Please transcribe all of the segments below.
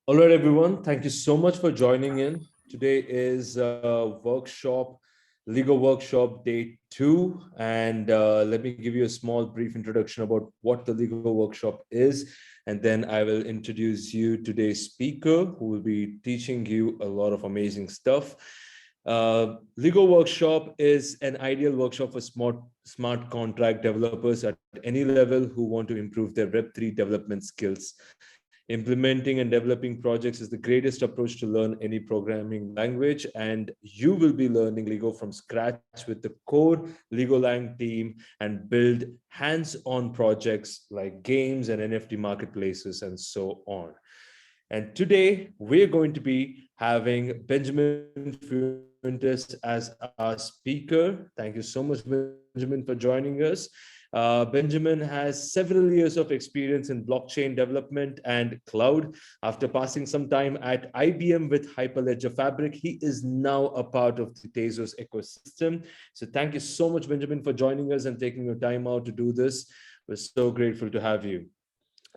All right, everyone. Thank you so much for joining in. Today is LIGO workshop day 2. And let me give you a small brief introduction about what the LIGO workshop is. And then I will introduce you today's speaker who will be teaching you a lot of amazing stuff. LIGO workshop is an ideal workshop for smart contract developers at any level who want to improve their Web3 development skills. Implementing and developing projects is the greatest approach to learn any programming language, and you will be learning LIGO from scratch with the core LIGOlang team and build hands-on projects like games and NFT marketplaces and so on. And today we're going to be having Bnejamin Fuentes as our speaker. Thank you so much, Bnejamin, for joining us. Bnejamin has several years of experience in blockchain development and cloud. After passing some time at IBM with Hyperledger Fabric, he is now a part of the Tezos ecosystem. So thank you so much, Bnejamin, for joining us and taking your time out to do this. We're so grateful to have you.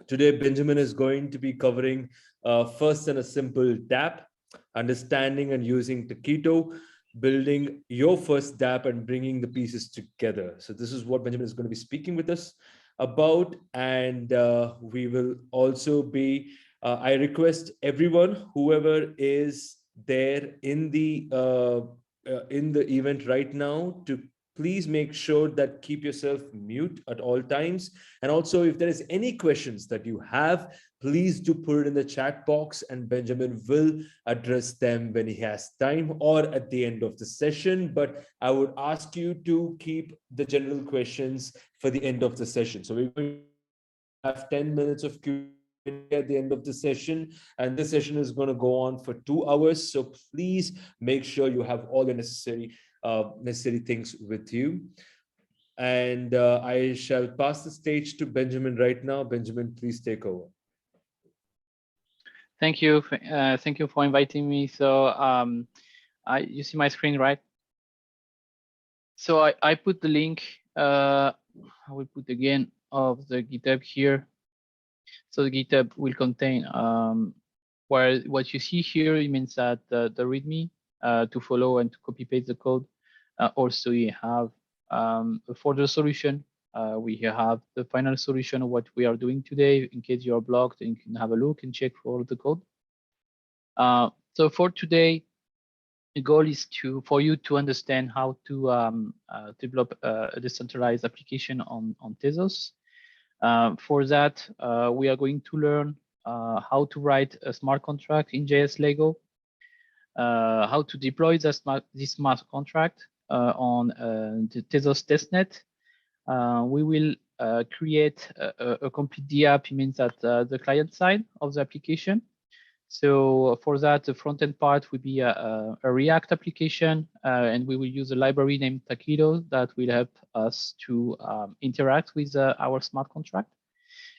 Today, Bnejamin is going to be covering first and a simple Dapp, understanding and using Taquito, building your first Dapp and bringing the pieces together. So this is what Bnejamin is going to be speaking with us about. And we will also be, I request everyone, whoever is there in the event right now, to please make sure that keep yourself mute at all times. And also, if there is any questions that you have, please do put it in the chat box and Bnejamin will address them when he has time or at the end of the session. But I would ask you to keep the general questions for the end of the session. So we're going to have 10 minutes of Q&A at the end of the session, and this session is going to go on for 2 hours. So please make sure you have all the necessary things with you. And I shall pass the stage to Bnejamin right now. Bnejamin, please take over. Thank you. Thank you for inviting me. So you see my screen, right? So I put the link, I will put again of the GitHub here. So the GitHub will contain where what you see here, it means that the README to follow and to copy paste the code. Also, you have a further solution. We have the final solution of what we are doing today. In case you are blocked, and you can have a look and check for the code. So for today, the goal is for you to understand how to develop a decentralized application on Tezos. For that, we are going to learn how to write a smart contract in JS Lego, how to deploy this smart contract on the Tezos testnet. We will create a complete DApp. It means that the client side of the application. So for that, the front-end part will be a React application, and we will use a library named Taquito that will help us to interact with our smart contract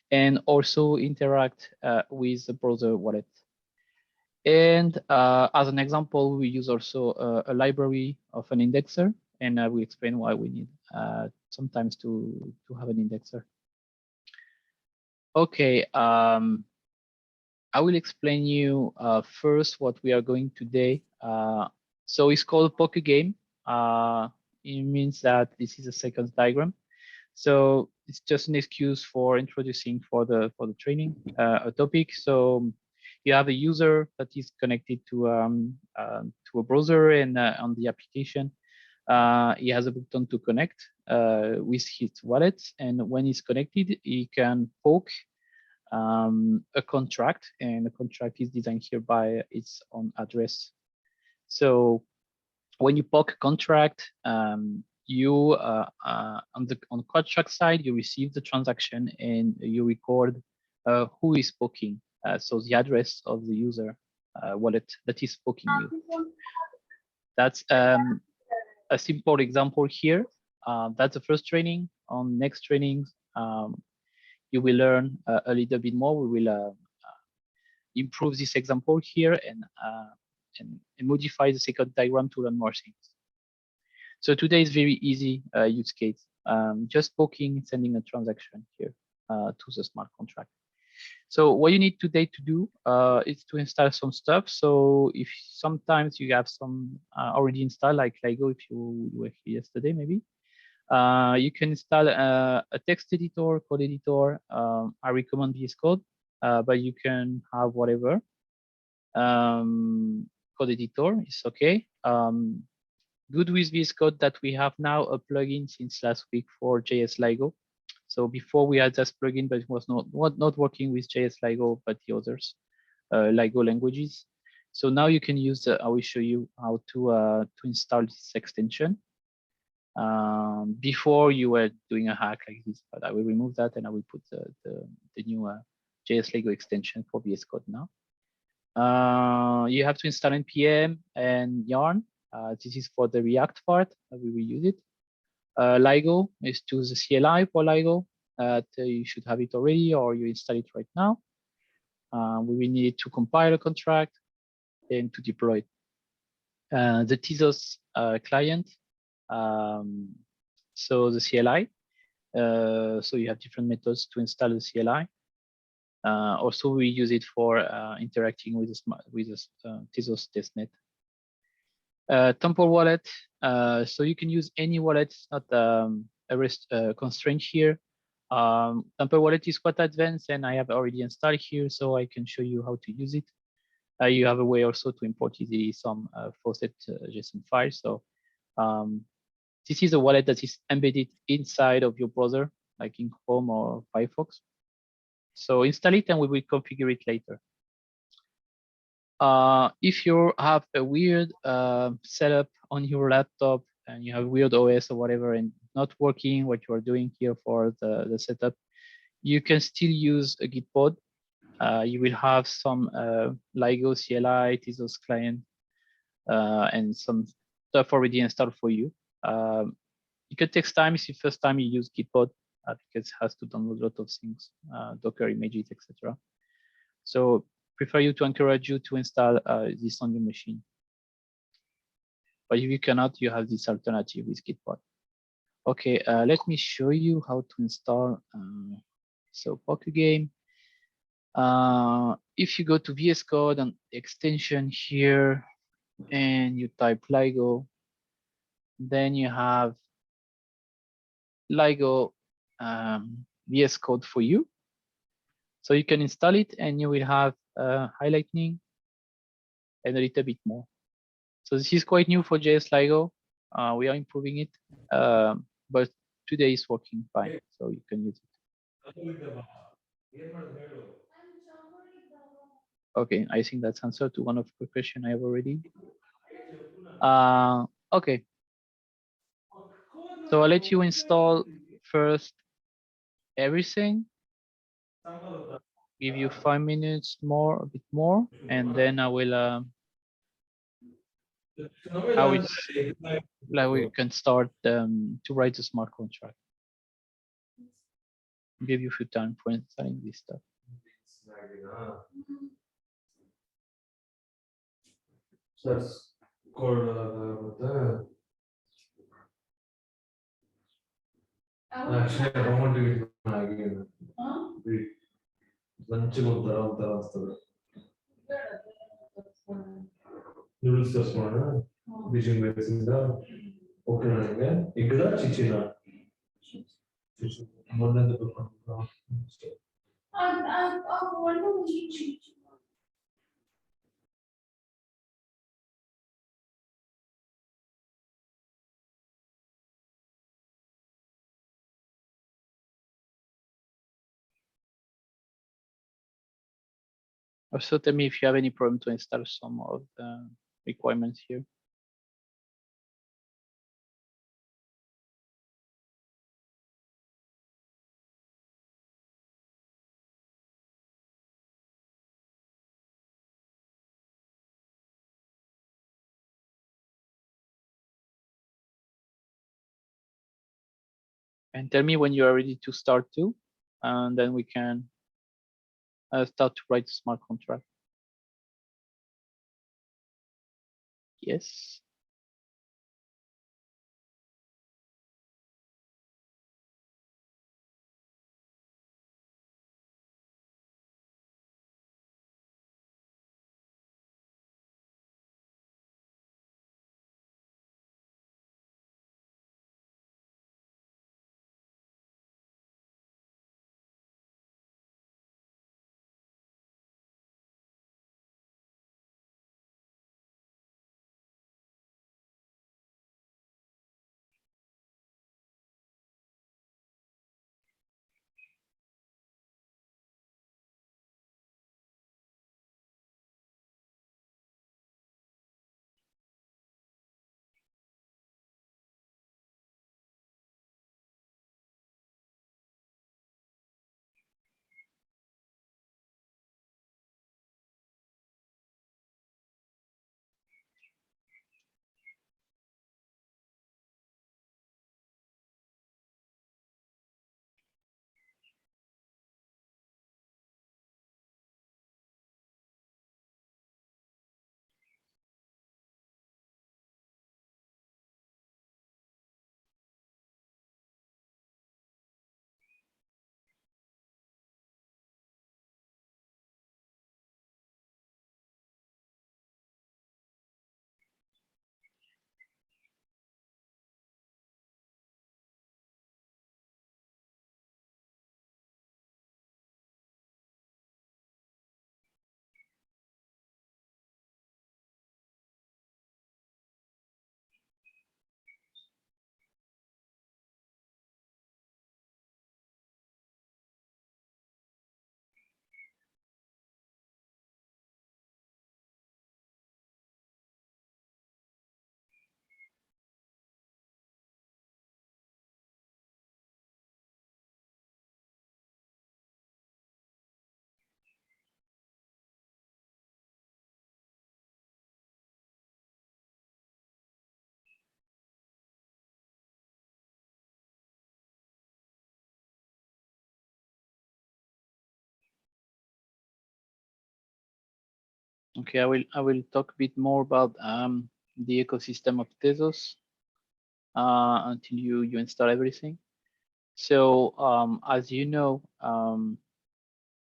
and also interact with the browser wallet. And as an example, we use also a library of an indexer, and I will explain why we need sometimes to have an indexer. Okay. I will explain you first what we are going today. So it's called poker game. It means that this is a sequence diagram. So it's just an excuse for introducing for the training a topic. So you have a user that is connected to a browser, and on the application, he has a button to connect with his wallet. And when he's connected, he can poke a contract, and the contract is designed here by its own address. So when you poke a contract, you on the contract side, you receive the transaction and you record who is poking. So the address of the user wallet that is poking you. That's a simple example here. That's the first training. On next trainings, you will learn a little bit more. We will improve this example here and modify the second diagram to learn more things. So today is very easy use case. Just poking, sending a transaction here to the smart contract. So what you need today to do is to install some stuff. So if sometimes you have some already installed, like LIGO, if you were here yesterday, maybe, you can install a text editor, code editor. I recommend VS Code, but you can have whatever. Code editor is okay. Good with VS Code that we have now a plugin since last week for JS LIGO. So before we had this plugin, but it was not working with JS LIGO, but the others LIGO languages. So now you can use. I will show you how to install this extension. Before you were doing a hack like this, but I will remove that and I will put the new JS LIGO extension for VS Code now. You have to install npm and yarn. This is for the React part. We will use it. LIGO is to the CLI for LIGO. You should have it already, or you install it right now. We will need it to compile a contract and to deploy it. The Tezos client. So the CLI. So you have different methods to install the CLI. Also, we use it for interacting with the Tezos testnet. Temple wallet. So you can use any wallet. It's not a constraint here. Temple wallet is quite advanced, and I have already installed here, so I can show you how to use it. You have a way also to import easily some faucet JSON files. So this is a wallet that is embedded inside of your browser, like in Chrome or Firefox. So install it and we will configure it later. If you have a weird setup on your laptop and you have weird OS or whatever and not working what you are doing here for the setup, you can still use a Git pod. You will have some LIGO CLI, Tezos client, and some stuff already installed for you. It could take time if the first time you use Gitpod because it has to download a lot of things, Docker images, etc. So prefer you to encourage you to install this on your machine. But if you cannot, you have this alternative with Gitpod. Okay, let me show you how to install so Pokegame. If you go to VS Code and extension here and you type LIGO, then you have LIGO VS Code for you. So you can install it and you will have highlighting and a little bit more. So this is quite new for JS LIGO. We are improving it, but today is working fine, so you can use it. Okay, I think that's answer to one of the question I have already. Okay. So I'll let you install first everything. Give you 5 minutes more, a bit more, and then I will we can start to write a smart contract. Give you a few time for installing this stuff. Noodles test ಮಾಡೋಣ Beijing ಬೇಸಿಂದ okay ನನಗೆ ಈಗ ಚಿಚಿನ ಮೊನ್ನೆ Also tell me if you have any problem to install some of the requirements here. And tell me when you are ready to start too, and then we can start to write the smart contract. Yes. Okay, I will talk a bit more about the ecosystem of Tezos until you install everything. So as you know, on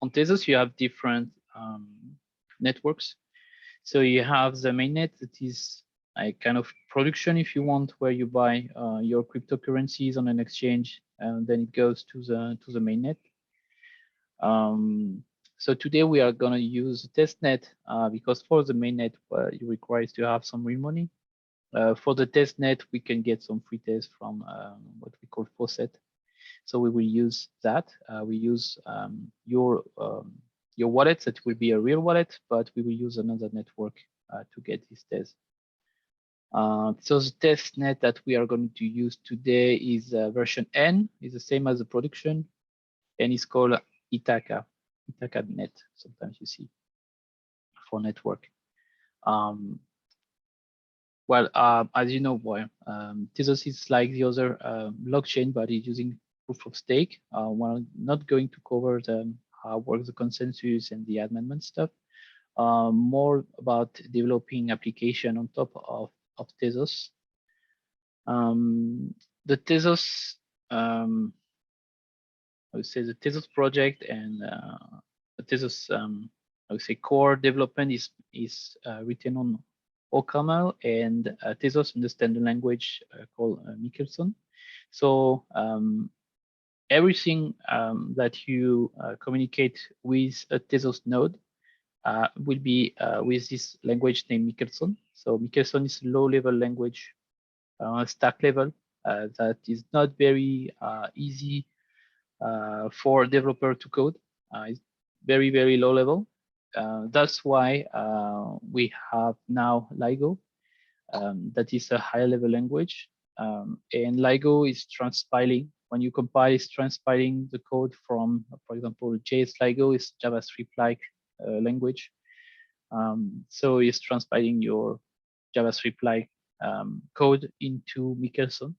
Tezos you have different networks. So you have the mainnet that is a kind of production, if you want, where you buy your cryptocurrencies on an exchange, and then it goes to the mainnet. So today we are going to use testnet because for the mainnet it requires to have some real money. For the testnet, we can get some free tests from what we call faucet. So we will use that. We use your wallet that will be a real wallet, but we will use another network to get this test. So the testnet that we are going to use today is version N, is the same as the production, and it's called Ithaca net. Sometimes you see for network. Well, as you know, Tezos is like the other blockchain, but it's using proof of stake. We're not going to cover how works the consensus and the amendment stuff. More about developing application on top of Tezos. The Tezos, I would say the Tezos project and the Tezos, I would say core development is written on OCaml, and Tezos understand the language called Michelson. So everything that you communicate with a Tezos node will be with this language named Michelson. So Michelson is a low-level language, stack level, that is not very easy for a developer to code. It's very, very low level. That's why we have now LIGO, that is a high level language. And LIGO is transpiling. When you compile, it's transpiling the code from, for example, JS LIGO is JavaScript-like language. So it's transpiling your JavaScript-like code into Michelson.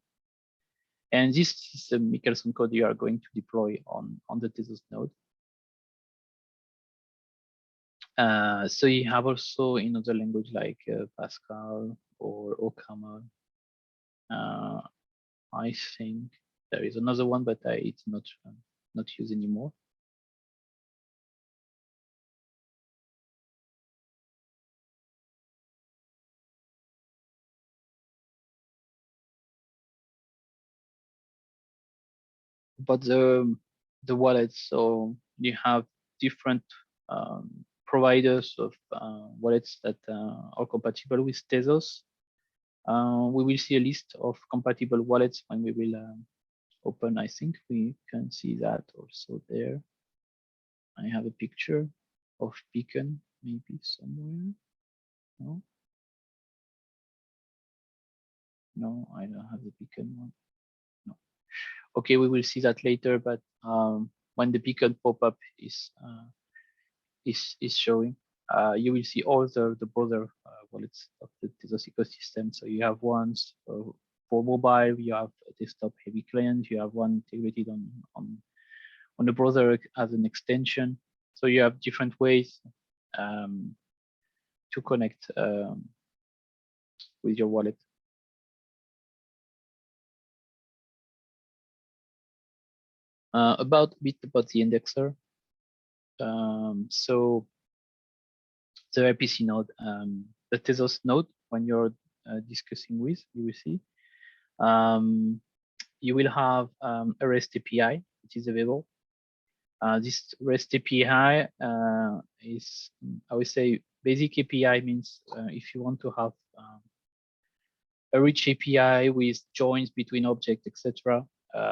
And this is the Michelson code you are going to deploy on the Tezos node. So you have also in other language like Pascal or OCaml. I think there is another one, but it's not used anymore. But the wallets, so you have different providers of wallets that are compatible with Tezos. We will see a list of compatible wallets when we will open. I think we can see that also there. I have a picture of Beacon maybe somewhere. No, no, I don't have the Beacon one. No. Okay, we will see that later. But when the Beacon pop-up is showing, you will see all the broader wallets of the Tezos ecosystem. So you have ones for mobile, you have a desktop heavy client, you have one integrated on the browser as an extension. So you have different ways to connect with your wallet. A bit about the indexer. So the RPC node, the Tezos node, when you're discussing with, you will see. You will have a REST API, which is available. This REST API is, I would say, basic API means if you want to have a rich API with joins between objects, etc.,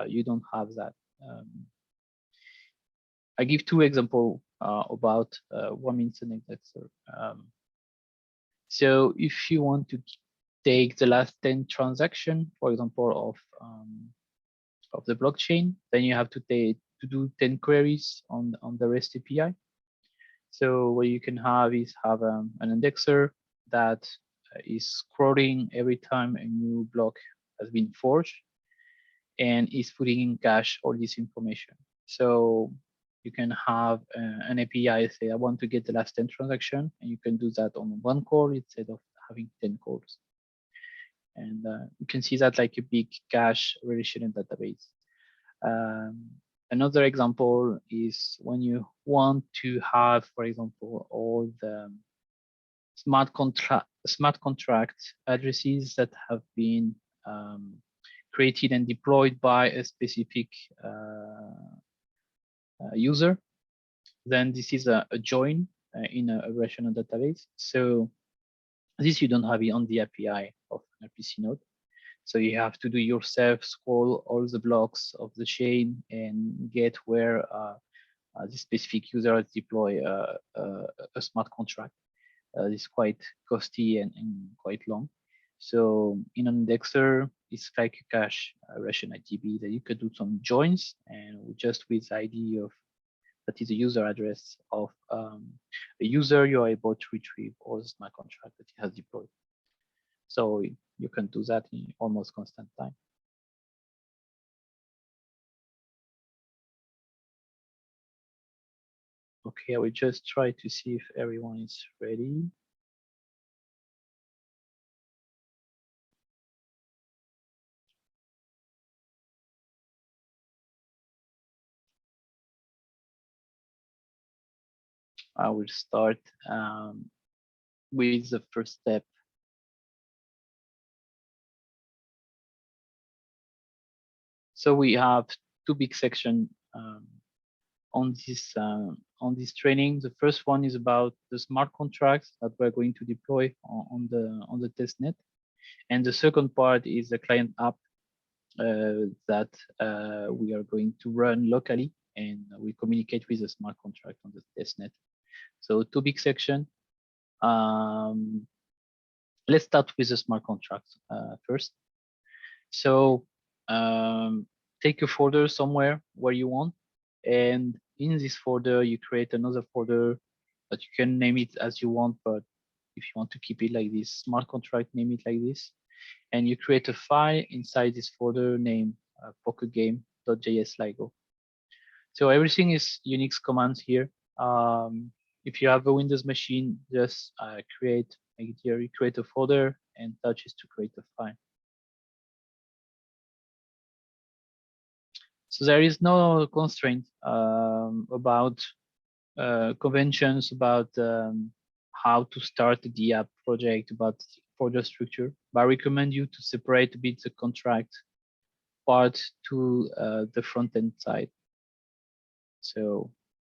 you don't have that. I give two examples about what means an indexer. So if you want to take the last 10 transactions, for example, of the blockchain, then you have to do 10 queries on the REST API. So what you can have is an indexer that is scrolling every time a new block has been forged and is putting in cache all this information. So You can have an API say, I want to get the last 10 transaction, and you can do that on one core instead of having 10 cores. And you can see that like a big cache relational database. Another example is when you want to have, for example, all the smart contract addresses that have been created and deployed by a specific user, then this is a join in a relational database. So this you don't have it on the API of an RPC node. So you have to do yourself, scroll all the blocks of the chain and get where the specific user has deploy a smart contract. It's quite costly and quite long. So in an indexer, it's like a cache relational DB that you could do some joins, and just with the ID of that is the user address of a user, you are able to retrieve all the smart contract that he has deployed. So you can do that in almost constant time. Okay, I will just try to see if everyone is ready. I will start with the first step. So we have two big sections on this training. The first one is about the smart contracts that we're going to deploy on the testnet, and the second part is the client app that we are going to run locally, and we communicate with the smart contract on the testnet. So two big sections. Let's start with the smart contracts first. So take a folder somewhere where you want, and in this folder you create another folder that you can name it as you want, but if you want to keep it like this, smart contract, name it like this, and you create a file inside this folder named pokergame.js LIGO. So everything is Unix commands here. If you have a Windows machine, just create a folder and touch is to create a file. So there is no constraint about conventions about how to start the app project, about folder structure. But I recommend you to separate a bit the contract part to the front end side. So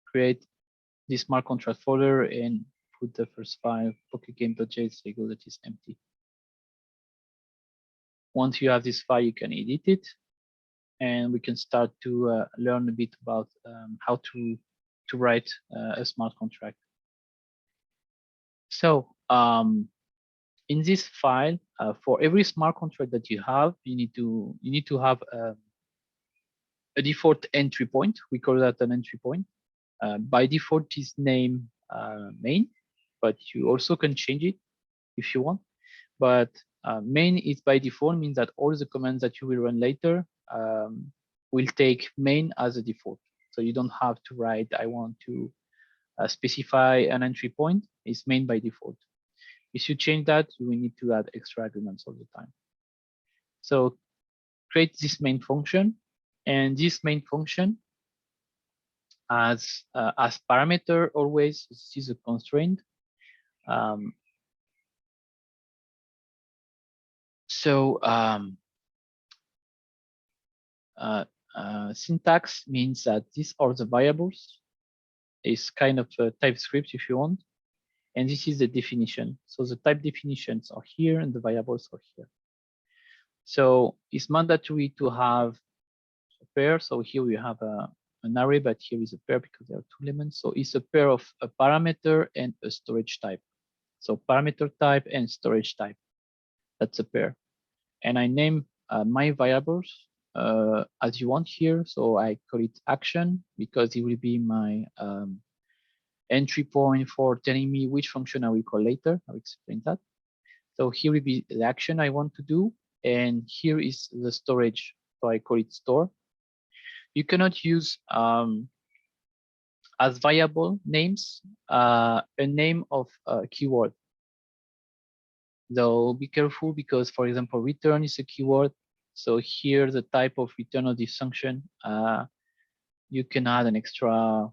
create this smart contract folder and put the first file pokergame.js LIGO that is empty. Once you have this file, you can edit it, and we can start to learn a bit about how to write a smart contract. So in this file, for every smart contract that you have, you need to have a default entry point. We call that an entry point. By default is name main, but you also can change it if you want. But main is by default, means that all the commands that you will run later will take main as a default. So you don't have to write, I want to specify an entry point. It's main by default. If you change that, you will need to add extra arguments all the time. So create this main function, and this main function as parameter always, this is a constraint. Syntax means that these are the variables. It's kind of a TypeScript if you want. And this is the definition. So the type definitions are here and the variables are here. So it's mandatory to have a pair. So here we have an array, but here is a pair because there are two elements. So it's a pair of a parameter and a storage type. So parameter type and storage type. That's a pair. And I name my variables as you want here. So I call it action because it will be my entry point for telling me which function I will call later. I'll explain that. So here will be the action I want to do. And here is the storage. So I call it store. You cannot use as variable names a name of a keyword. Though be careful because, for example, return is a keyword. So here the type of return of this function, you can add an extra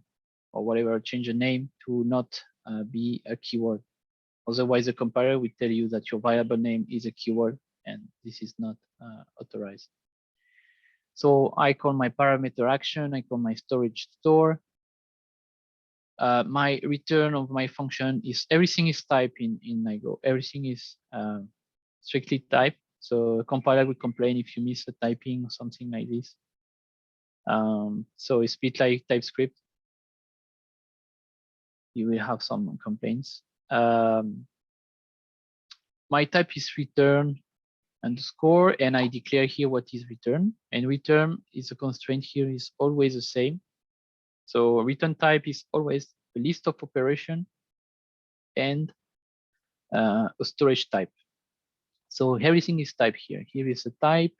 or whatever, change the name to not be a keyword. Otherwise, the compiler will tell you that your variable name is a keyword, and this is not authorized. So I call my parameter action, I call my storage store. My return of my function is, everything is typed in LIGO. Everything is strictly typed. So a compiler will complain if you miss a typing or something like this. So it's a bit like TypeScript. You will have some complaints. My type is return underscore, and I declare here what is return. And return is a constraint here is always the same. So return type is always a list of operation and a storage type. So everything is typed here. Here is a type.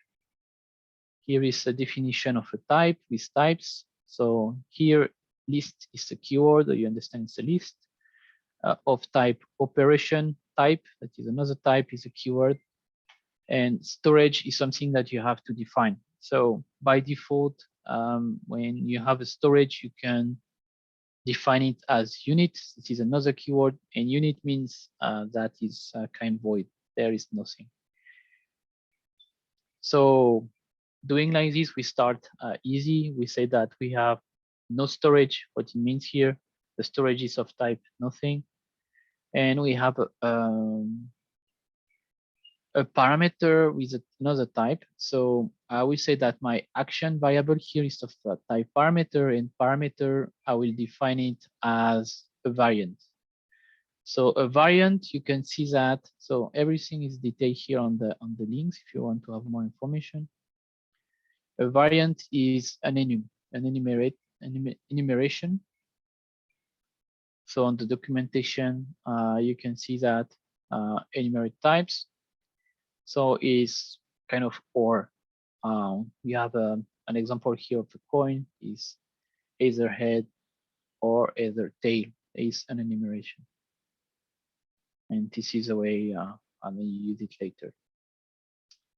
Here is a definition of a type with types. So here list is a keyword, or you understand it's a list of type operation type. That is another type is a keyword. And storage is something that you have to define. So by default, when you have a storage, you can define it as unit. This is another keyword, and unit means that is kind void. There is nothing. So doing like this, we start easy. We say that we have no storage. What it means here, the storage is of type nothing, and we have a parameter with another type. So I will say that my action variable here is of type parameter, and parameter, I will define it as a variant. So a variant, you can see that. So everything is detailed here on the links if you want to have more information. A variant is an enumeration. So on the documentation, you can see that enumerate types. So is kind of or. You have an example here of a coin is either head or either tail is an enumeration. And this is a way I may use it later.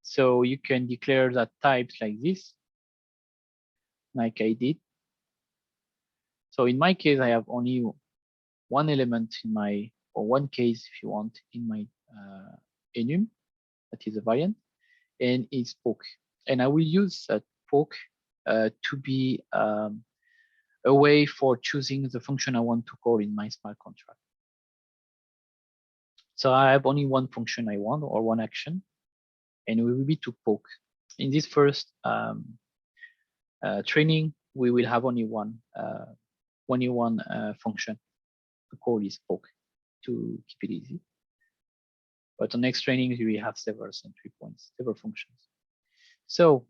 So you can declare that types like this, like I did. So in my case, I have only one element in my, or one case if you want, in my enum, that is a variant, and it's poke. And I will use poke to be a way for choosing the function I want to call in my smart contract. So I have only one function I want, or one action, and we will be to poke. In this first training, we will have only one function to call is poke to keep it easy. But on next trainings, we have several entry points, several functions. So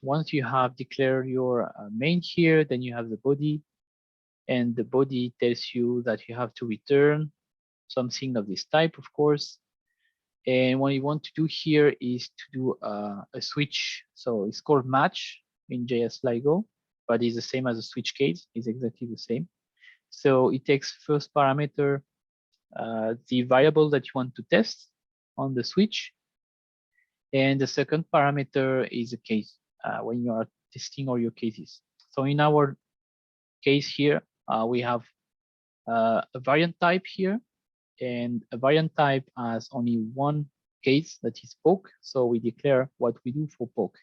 once you have declared your main here, then you have the body, and the body tells you that you have to return something of this type, of course. And what you want to do here is to do a switch. So it's called match in JS LIGO, but it's the same as a switch case. It's exactly the same. So it takes first parameter, the variable that you want to test on the switch. And the second parameter is a case when you are testing all your cases. So in our case here, we have a variant type here, and a variant type has only one case that is poke. So we declare what we do for poke.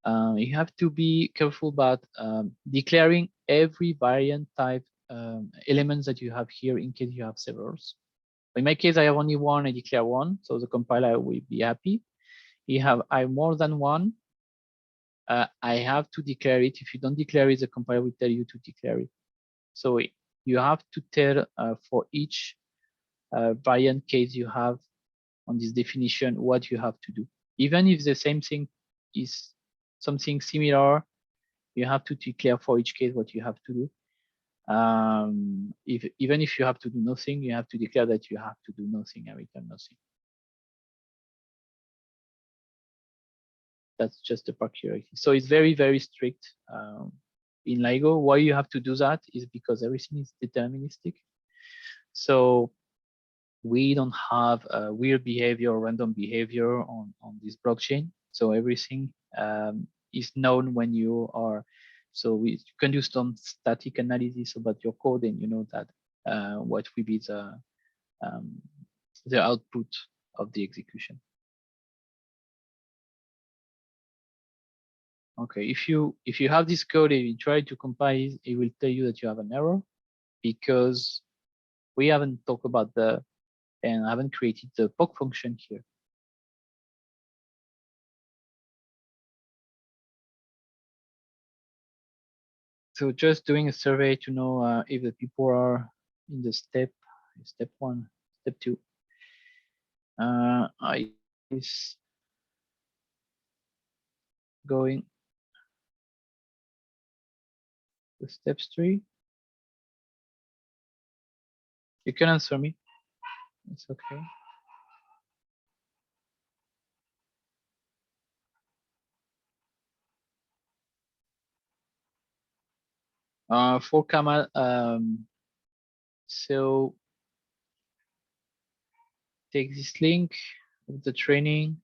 You have to be careful about declaring every variant type elements that you have here in case you have several. In my case, I have only one, I declare one, so the compiler will be happy. I have more than one, I have to declare it. If you don't declare it, the compiler will tell you to declare it. So you have to tell for each variant case you have on this definition what you have to do. Even if the same thing is something similar, you have to declare for each case what you have to do. Even if you have to do nothing, you have to declare that you have to do nothing and return nothing. That's just a peculiarity. So it's very, very strict. in LIGO. Why you have to do that is because everything is deterministic. So we don't have a weird behavior or random behavior on this blockchain. So everything is known when you are. So you can do some static analysis about your code, and you know that what will be the output of the execution. Okay, if you have this code and you try to compile it, it will tell you that you have an error because we haven't talked about and haven't created the POC function here. So just doing a survey to know if the people are in the step 1, step 2. I is going to step 3. You can answer me. It's okay. For Kamal, so take this link of the training.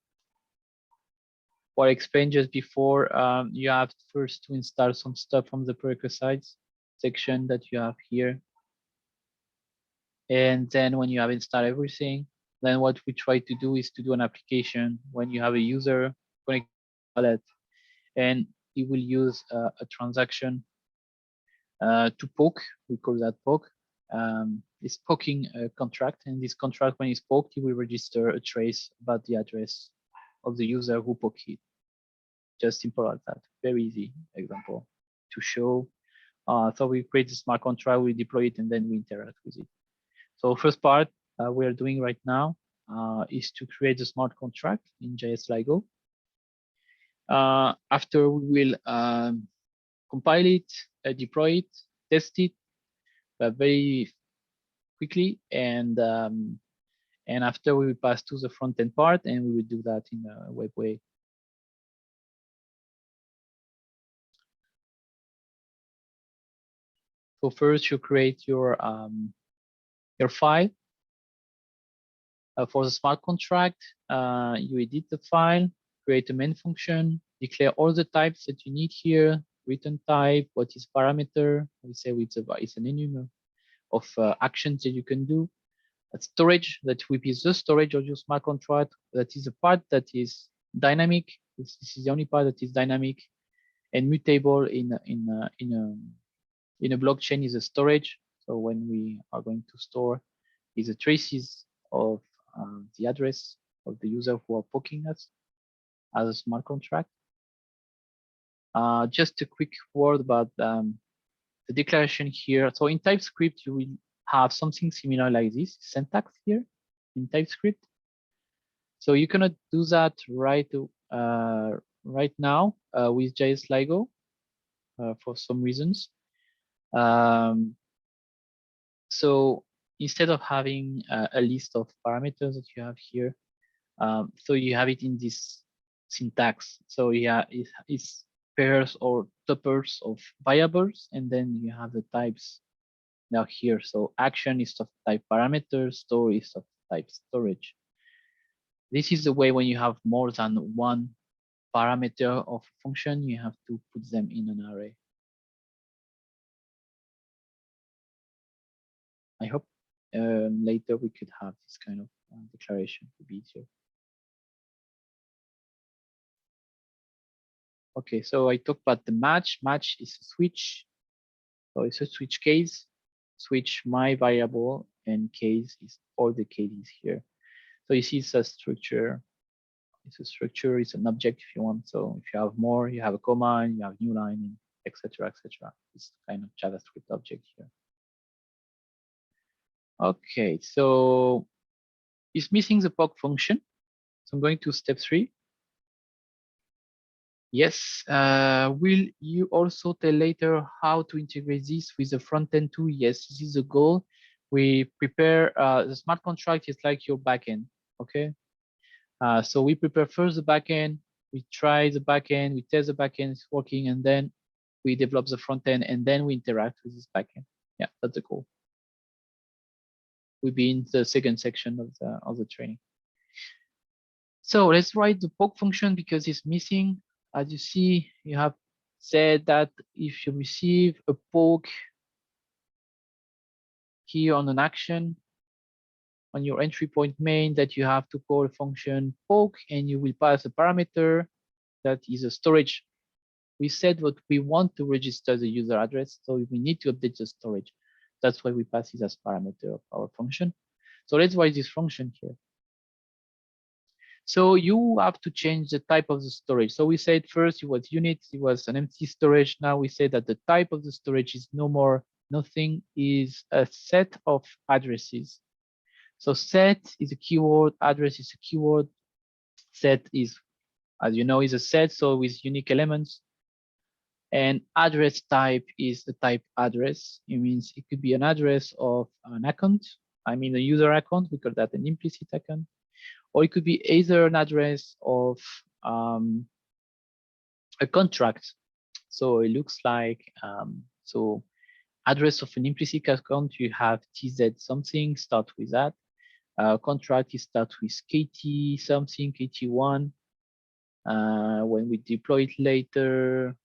What I explained just before, you have first to install some stuff from the prerequisites section that you have here. And then when you have installed everything, then what we try to do is to do an application when you have a user connect wallet, and it will use a transaction to poke. We call that poke. It's poking a contract, and this contract, when it's poked, it will register a trace about the address of the user who poked it. Just simple as that. Very easy example to show. So we create a smart contract, we deploy it, and then we interact with it. So first part we are doing right now is to create a smart contract in JS LIGO. After we will compile it, deploy it, test it very quickly, and after we will pass to the front end part, and we will do that in a web way. So first you create your file for the smart contract. You edit the file, create a main function, declare all the types that you need here, return type, what is parameter, we say it's an enum of actions that you can do. Storage, that will be the storage of your smart contract. That is a part that is dynamic. This is the only part that is dynamic and mutable in a blockchain is a storage. So when we are going to store is the traces of the address of the user who are poking us as a smart contract. Just a quick word about the declaration here. So in TypeScript, you will have something similar like this syntax here in TypeScript. So you cannot do that right now with JS LIGO for some reasons. So instead of having a list of parameters that you have here, so you have it in this syntax. So yeah, it's pairs or tuples of variables, and then you have the types now here. So action is of type parameter, store is of type storage. This is the way when you have more than one parameter of a function, you have to put them in an array. I hope later we could have this kind of declaration to be easier. Okay, so I talked about the match. Match is a switch. So it's a switch case. Switch my variable, and case is all the cases here. So you see it's a structure. It's a structure, it's an object if you want. So if you have more, you have a comma, and you have new line, etc., etc. It's kind of JavaScript object here. Okay, so it's missing the POC function. So I'm going to step 3. Yes, will you also tell later how to integrate this with the front end too? Yes, this is the goal. We prepare the smart contract is like your backend, okay? So we prepare first the backend, we try the backend, we test the backend is working, and then we develop the front end, and then we interact with this backend. Yeah, that's the goal. We'll be in the second section of the training. So let's write the poke function because it's missing. As you see, you have said that if you receive a poke here on an action on your entry point main, that you have to call a function poke, and you will pass a parameter that is a storage. We said what we want to register the user address, so we need to update the storage. That's why we pass it as parameter of our function. So let's write this function here. So you have to change the type of the storage. So we said first it was units, it was an empty storage. Now we say that the type of the storage is no more nothing, is a set of addresses. So set is a keyword, address is a keyword. Set is, as you know, is a set, so with unique elements. And address type is the type address. It means it could be an address of an account. I mean, a user account, we call that an implicit account. Or it could be either an address of a contract. So it looks like, so address of an implicit account, you have TZ something, start with that. Contract is start with KT something, KT1. When we deploy it later,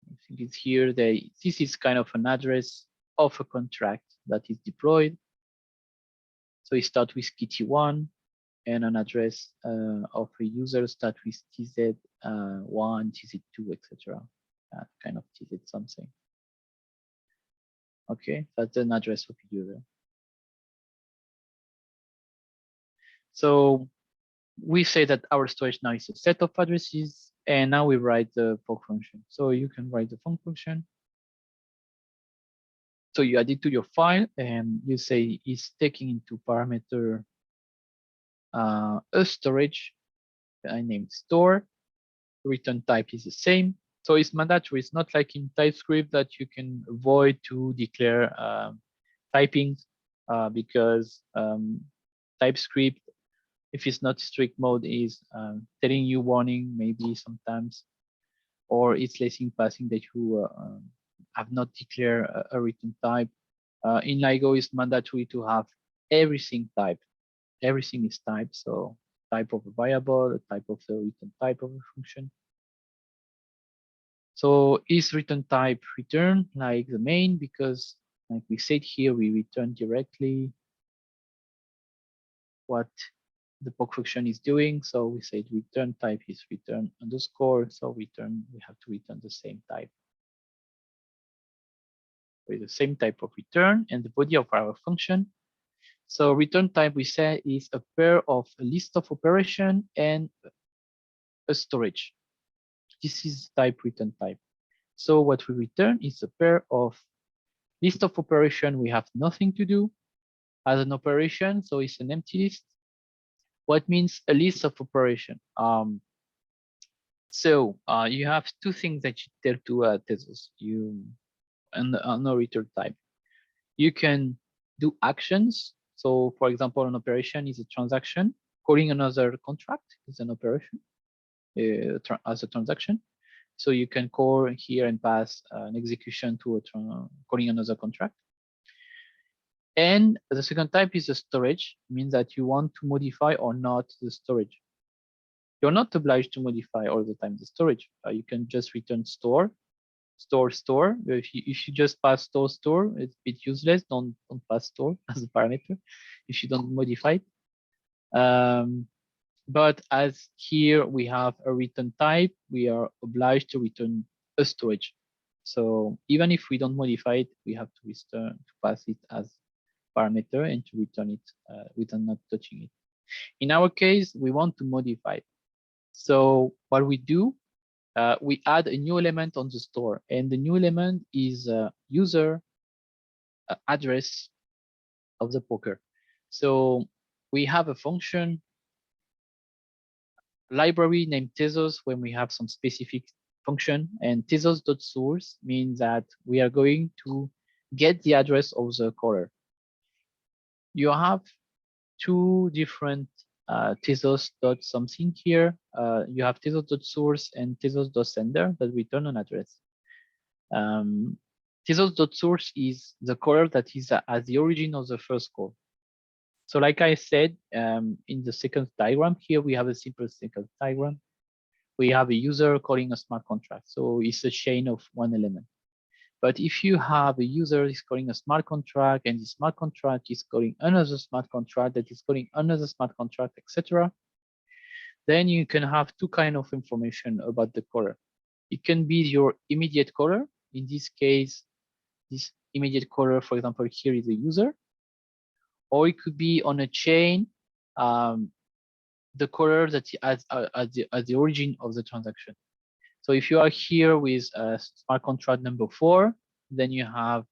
I think it's here, this is kind of an address of a contract that is deployed. So it starts with KT1, and an address of a user start with TZ1, TZ2, etc. Kind of TZ something. Okay, that's an address of a user. So we say that our storage now is a set of addresses, and now we write the poke function. So you can write the poke function. So you add it to your file, and you say it's taking into parameter a storage. I named store. Return type is the same. So it's mandatory. It's not like in TypeScript that you can avoid to declare typing because TypeScript, if it's not strict mode, is telling you warning maybe sometimes, or it's letting passing that you have not declared a return type. In LIGO, it's mandatory to have everything typed. Everything is typed. So type of a variable, a type of the return type of a function. So is return type return like the main, because like we said here, we return directly what the poke function is doing. So we said return type is return underscore. So return, we have to return the same type. With the same type of return and the body of our function. So return type we say is a pair of a list of operation and a storage. This is type return type. So what we return is a pair of list of operation we have nothing to do as an operation, so it's an empty list. What means a list of operation? You have two things that you tell to Tezos. And no return type. You can do actions. So for example, an operation is a transaction. Calling another contract is an operation as a transaction. So you can call here and pass an execution to calling another contract. And the second type is a storage, means that you want to modify or not the storage. You're not obliged to modify all the time the storage. You can just return store. If you just pass store, it's a bit useless. Don't pass store as a parameter if you don't modify it. But as here we have a return type, we are obliged to return a storage. So even if we don't modify it, we have to pass it as parameter and to return it without not touching it. In our case, we want to modify it. So what we do, we add a new element on the store, and the new element is a user address of the poker. So we have a function library named Tezos when we have some specific function, and Tezos.source means that we are going to get the address of the caller. You have two different Tezos.something here. You have Tezos.source and Tezos.sender that return an address. Tezos.source is the caller that is at the origin of the first call. So like I said, in the second diagram here, we have a simple second diagram. We have a user calling a smart contract. So it's a chain of one element. But if you have a user is calling a smart contract and the smart contract is calling another smart contract that is calling another smart contract, etc., then you can have two kinds of information about the caller. It can be your immediate caller. In this case, this immediate caller, for example, here is a user, or it could be on a chain, the caller that is at the origin of the transaction. So if you are here with smart contract number 4, then you have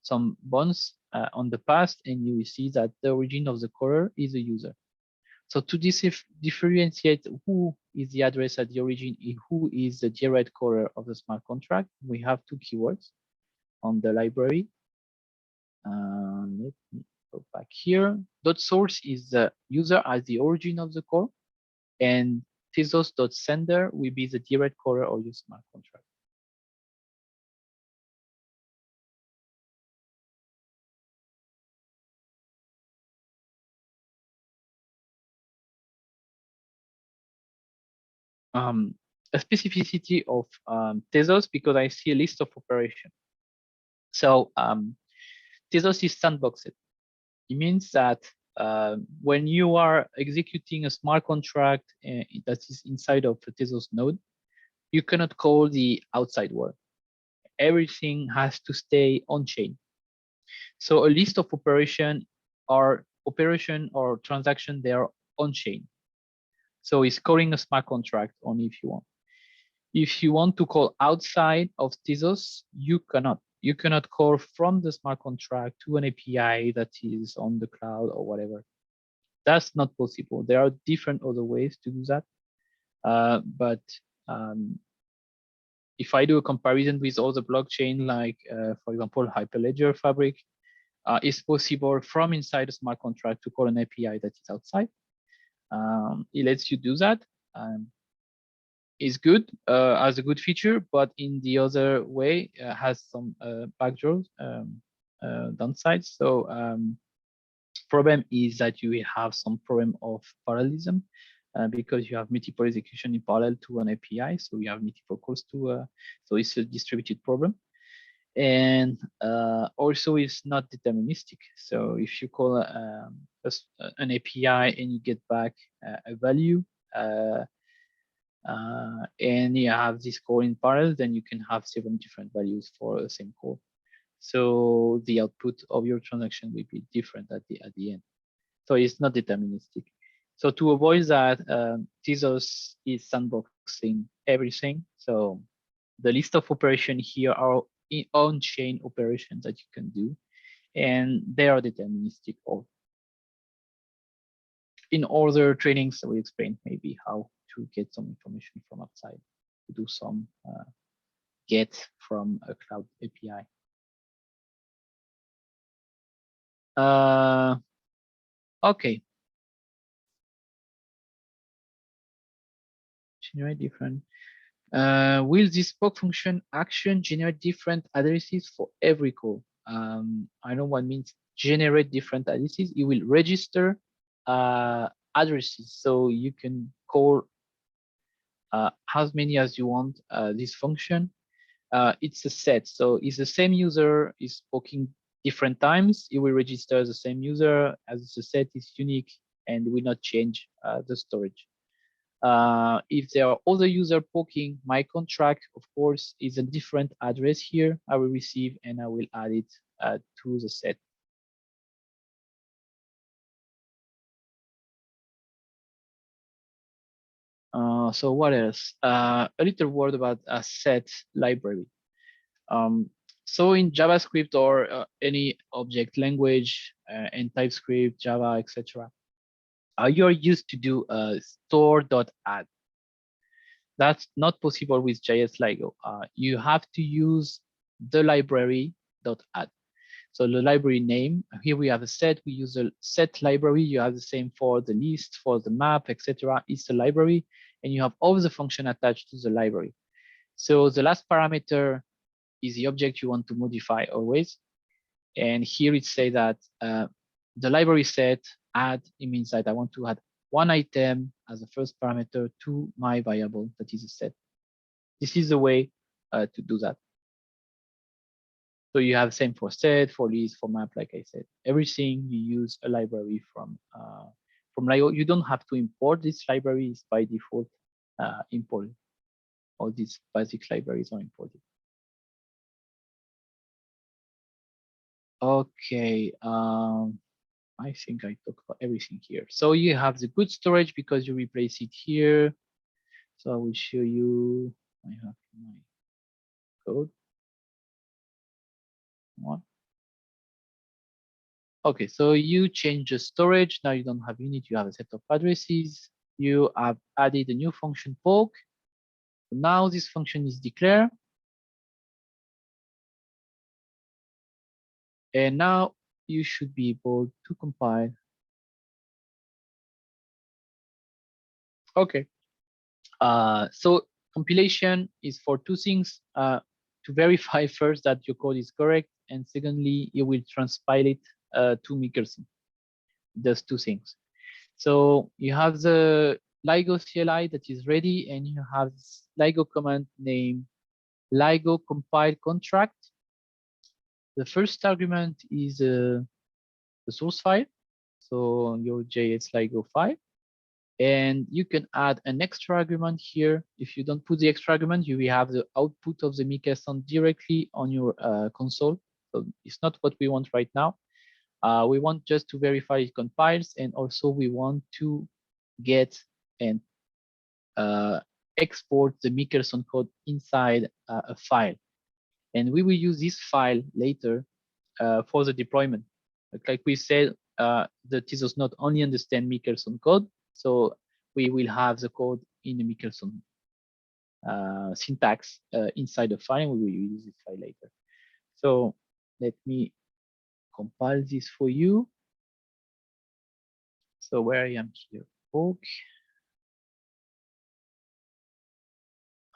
some bonds on the past, and you will see that the origin of the caller is a user. So to differentiate who is the address at the origin and who is the direct caller of the smart contract, we have two keywords on the library. Let me go back here. .source is the user as the origin of the call, and Tezos.sender will be the direct caller of your smart contract. A specificity of Tezos, because I see a list of operation. So Tezos is sandboxed. It means that when you are executing a smart contract that is inside of a Tezos node, you cannot call the outside world. Everything has to stay on chain. So a list of operation or transaction, they are on chain. So it's calling a smart contract only if you want. If you want to call outside of Tezos, you cannot. You cannot call from the smart contract to an API that is on the cloud or whatever. That's not possible. There are different other ways to do that. But if I do a comparison with other blockchain, like for example, Hyperledger Fabric, it's possible from inside a smart contract to call an API that is outside. It lets you do that. Is good as a good feature, but in the other way has some backdoors, downsides. So problem is that you will have some problem of parallelism because you have multiple execution in parallel to an API. So you have multiple calls to, so it's a distributed problem. And also it's not deterministic. So if you call an API and you get back a value, and you have this call in parallel, then you can have 7 different values for the same call. So the output of your transaction will be different at the end. So it's not deterministic. So to avoid that, Tezos is sandboxing everything. So the list of operations here are on-chain operations that you can do, and they are deterministic. Or in other trainings, we explain maybe how to get some information from outside, to do some get from a cloud API. Okay. Generate different. Will this Spock function action generate different addresses for every call? I know what means generate different addresses. It will register addresses, so you can call as many as you want this function. It's a set, so if the same user is poking different times, it will register the same user as the set is unique and will not change the storage. If there are other user poking, my contract, of course, is a different address here I will receive, and I will add it to the set. So what else? A little word about a set library. So in JavaScript or any object language and TypeScript, Java, etc., you're used to do a store.add. That's not possible with JS LIGO. You have to use the library.add. So the library name, here we have a set, we use a set library. You have the same for the list, for the map, etc. It's a library, and you have all the function attached to the library. So the last parameter is the object you want to modify always. And here it say that the library set add, it means that I want to add one item as a first parameter to my variable that is a set. This is the way to do that. So you have same for set, for list, for map, like I said. Everything you use a library from LIGO. You don't have to import this library, it's by default imported. All these basic libraries are imported. Okay, I think I talked about everything here. So you have the good storage because you replace it here. So I will show you, I have my code. One. Okay, so you change the storage. Now you don't have unit, you have a set of addresses. You have added a new function poke. Now this function is declared. And now you should be able to compile. Okay. So compilation is for two things. To verify first that your code is correct. And secondly, you will transpile it to Michelson. It does two things. So you have the LIGO CLI that is ready, and you have this LIGO command named LIGO compile contract. The first argument is the source file, so your JS LIGO file. And you can add an extra argument here. If you don't put the extra argument, you will have the output of the Michelson directly on your console. So it's not what we want right now. We want just to verify it compiles, and also we want to get and export the Michelson code inside a file. And we will use this file later for the deployment. Like we said, the Tezos not only understand Michelson code, so we will have the code in the Michelson syntax inside the file, and we will use this file later. So let me compile this for you. So where I am here, book.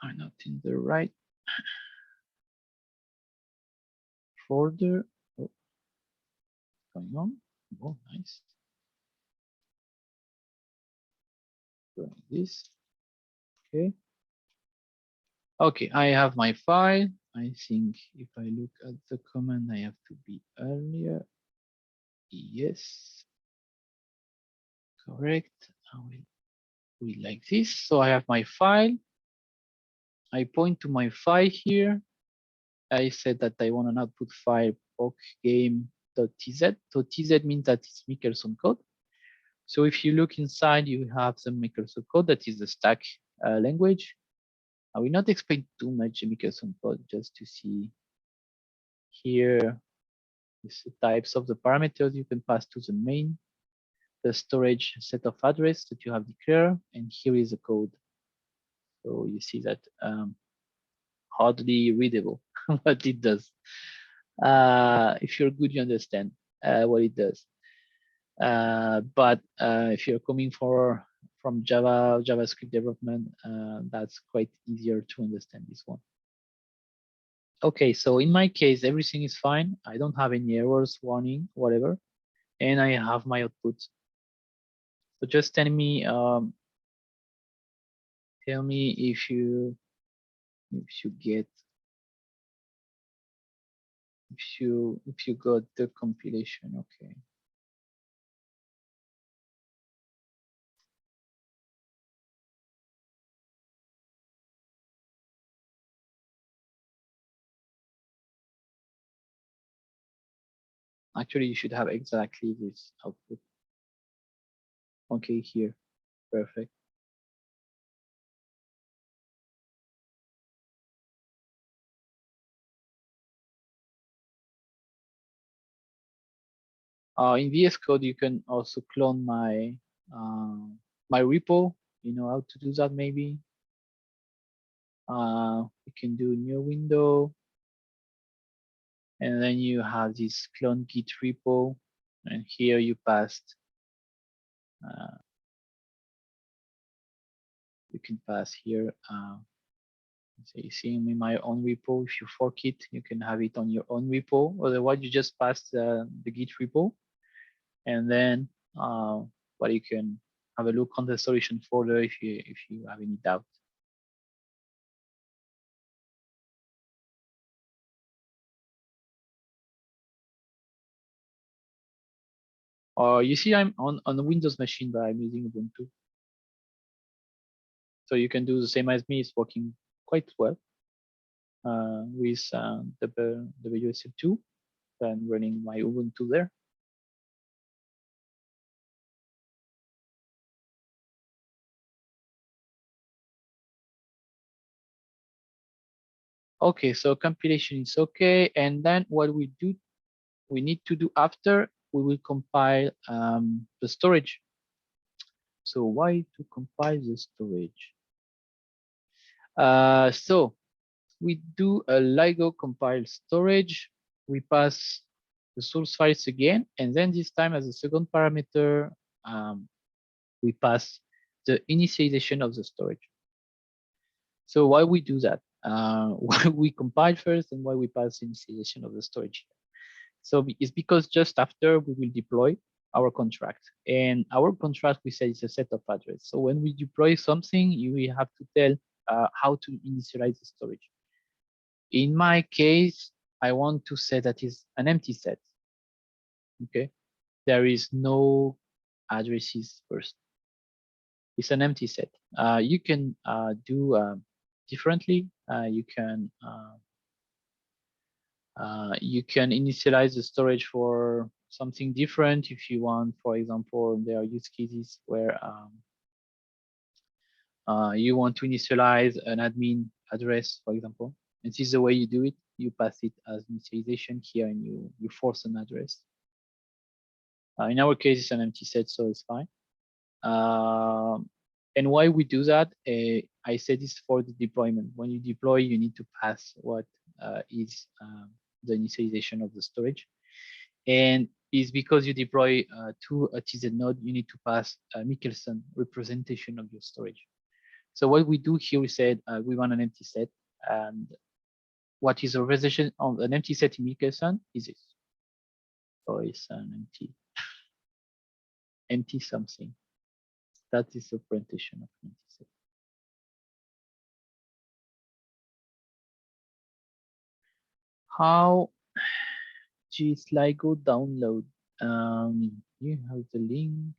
I'm not in the right folder. Oh, what's going on? Oh, nice. Doing this. Okay. Okay, I have my file. I think if I look at the command, I have to be earlier. Yes. Correct. I will do it like this. So I have my file. I point to my file here. I said that I want an output file game.tz. So tz means that it's Michelson code. So if you look inside, you have the Michelson code that is the stack language. I will not explain too much Michelson code, just to see here is the types of the parameters you can pass to the main, the storage set of address that you have declared, and here is the code. So you see that hardly readable what it does. If you're good, you understand what it does. But if you're coming from JavaScript development, that's quite easier to understand this one. Okay, so in my case, everything is fine. I don't have any errors, warning, whatever, and I have my output. So just tell me if you get if you got the compilation. Okay. Actually, you should have exactly this output. Okay, here, perfect. In VS Code, you can also clone my my repo. You know how to do that, maybe. You can do new window, and then you have this clone git repo, and here you passed. You can pass here So you see in my own repo, if you fork it, you can have it on your own repo. Otherwise, you just pass the Git repo, and then but you can have a look on the solution folder if you have any doubt. Or you see, I'm on a Windows machine, but I'm using Ubuntu. So you can do the same as me. It's working quite well with the WSL2 and running my Ubuntu there. Okay, so compilation is okay. And then what we need to do after, we will compile the storage. So why to compile the storage? So we do a LIGO compile storage. We pass the source files again, and then this time as a second parameter, we pass the initialization of the storage. So why we do that? Why we compile first and why we pass initialization of the storage? So it's because just after we will deploy our contract, and our contract we say is a set of address. So when we deploy something, you will have to tell how to initialize the storage. In my case, I want to say that is an empty set. Okay, there is no addresses first. It's an empty set. You can do differently. You can initialize the storage for something different if you want. For example, there are use cases where you want to initialize an admin address, for example. And this is the way you do it. You pass it as initialization here, and you force an address. In our case, it's an empty set, so it's fine. And why we do that? I said this for the deployment. When you deploy, you need to pass what is the initialization of the storage. And is because you deploy to a TZ node, you need to pass a Michelson representation of your storage. So what we do here, we said we want an empty set, and what is a representation of an empty set in Michelson is this. So it's an empty something. That is the representation of an empty set. How is LIGO download? You have the link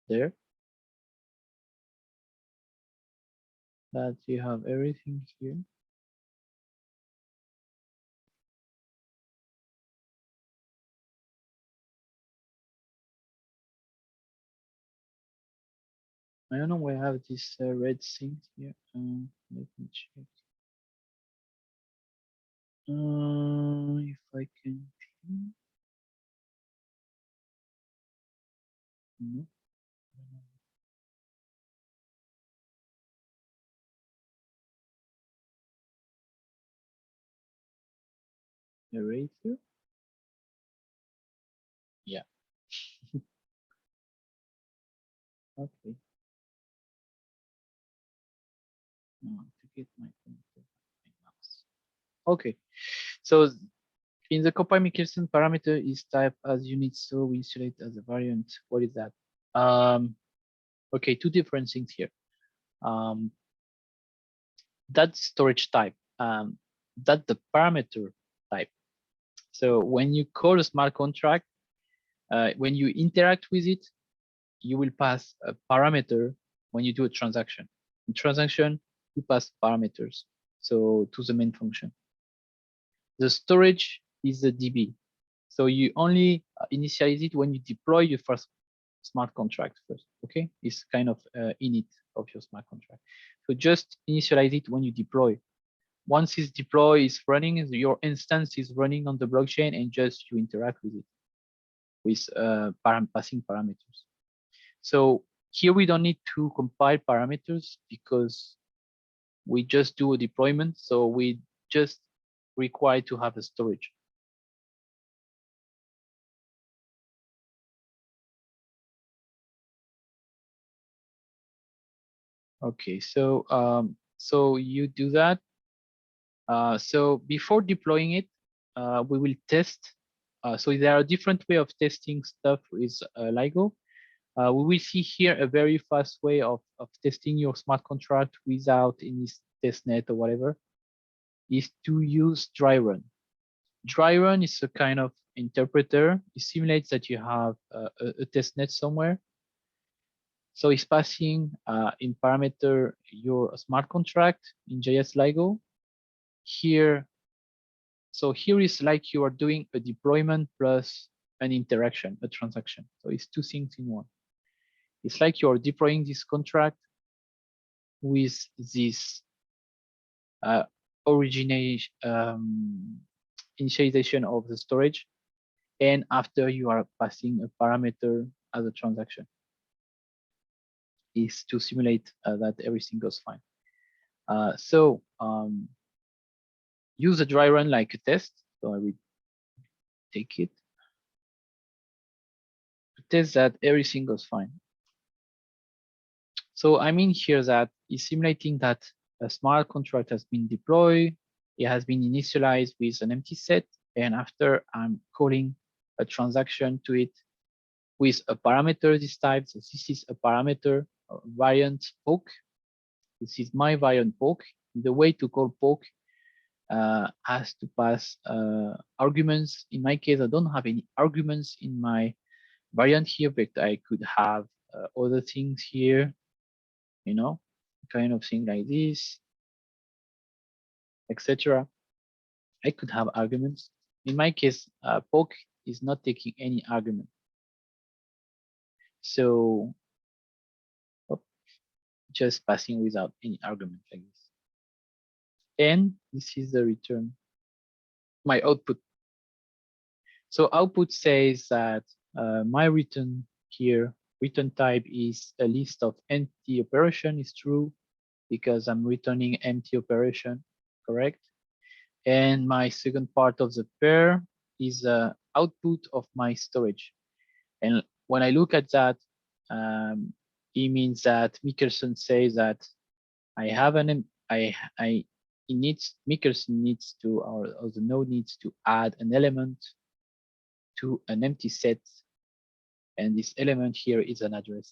there. That you have everything here. I don't know why I have this red thing here. Let me check. If I can. No. Eraser. Yeah. Okay. Now to get my mouse. Okay. So in the compile Michelson parameter is type as unit, so we select as a variant. What is that? Okay, two different things here. That storage type, that the parameter type. So when you call a smart contract, when you interact with it, you will pass a parameter when you do a transaction. In transaction, you pass parameters, so to the main function. The storage is the DB. So you only initialize it when you deploy your first smart contract first, okay? It's kind of init of your smart contract. So just initialize it when you deploy. Once it's deployed, it's running, your instance is running on the blockchain, and just you interact with it with passing parameters. So here we don't need to compile parameters because we just do a deployment. So we just require to have a storage. Okay, so you do that. So before deploying it, we will test. So there are different way of testing stuff with LIGO. We will see here a very fast way of testing your smart contract without any testnet or whatever, is to use dry run. Dry run is a kind of interpreter. It simulates that you have a testnet somewhere. So it's passing in parameter your smart contract in JS LIGO. Here, so here is like you are doing a deployment plus an interaction, a transaction. So it's two things in one. It's like you're deploying this contract with this origination initialization of the storage, and after you are passing a parameter as a transaction, is to simulate that everything goes fine. So use a dry run like a test. So I will take it to test that everything goes fine. So I mean here that is simulating that a smart contract has been deployed, it has been initialized with an empty set, and after I'm calling a transaction to it with a parameter this type. So this is a parameter variant poke. This is my variant poke. The way to call poke has to pass arguments. In my case, I don't have any arguments in my variant here, but I could have other things here, you know, kind of thing like this, etc. I could have arguments. In my case, poke is not taking any argument. So just passing without any argument like this. And this is the return, my output. So output says that my return here, return type is a list of empty operation is true because I'm returning empty operation, correct? And my second part of the pair is output of my storage. And when I look at that, it means that Michelson says that I have an it needs Michelson needs to or the node needs to add an element to an empty set, and this element here is an address,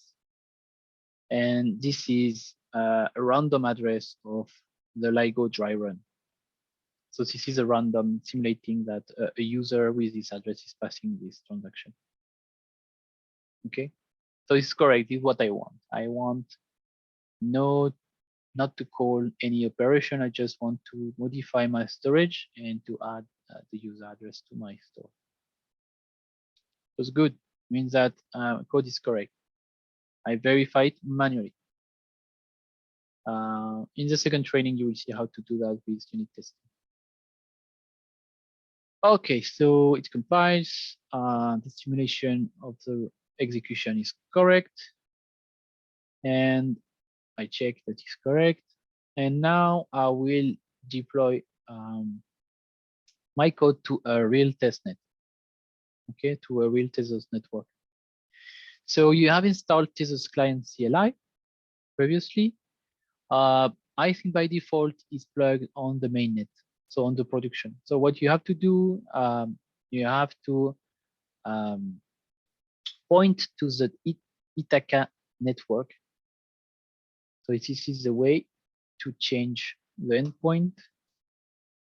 and this is a random address of the LIGO dry run. So this is a random simulating that a user with this address is passing this transaction. Okay, so it's correct. This is what I want. I want node not to call any operation. I just want to modify my storage and to add the user address to my store. It was good. Means that code is correct. I verify it manually. In the second training, you will see how to do that with unit testing. Okay, so it compiles. The simulation of the execution is correct. And I check that is correct. And now I will deploy my code to a real testnet. Okay, to a real Tezos network. So you have installed Tezos client CLI previously. I think by default is plugged on the mainnet, so on the production. So what you have to do, you have to point to the Ithaca network. So this is the way to change the endpoint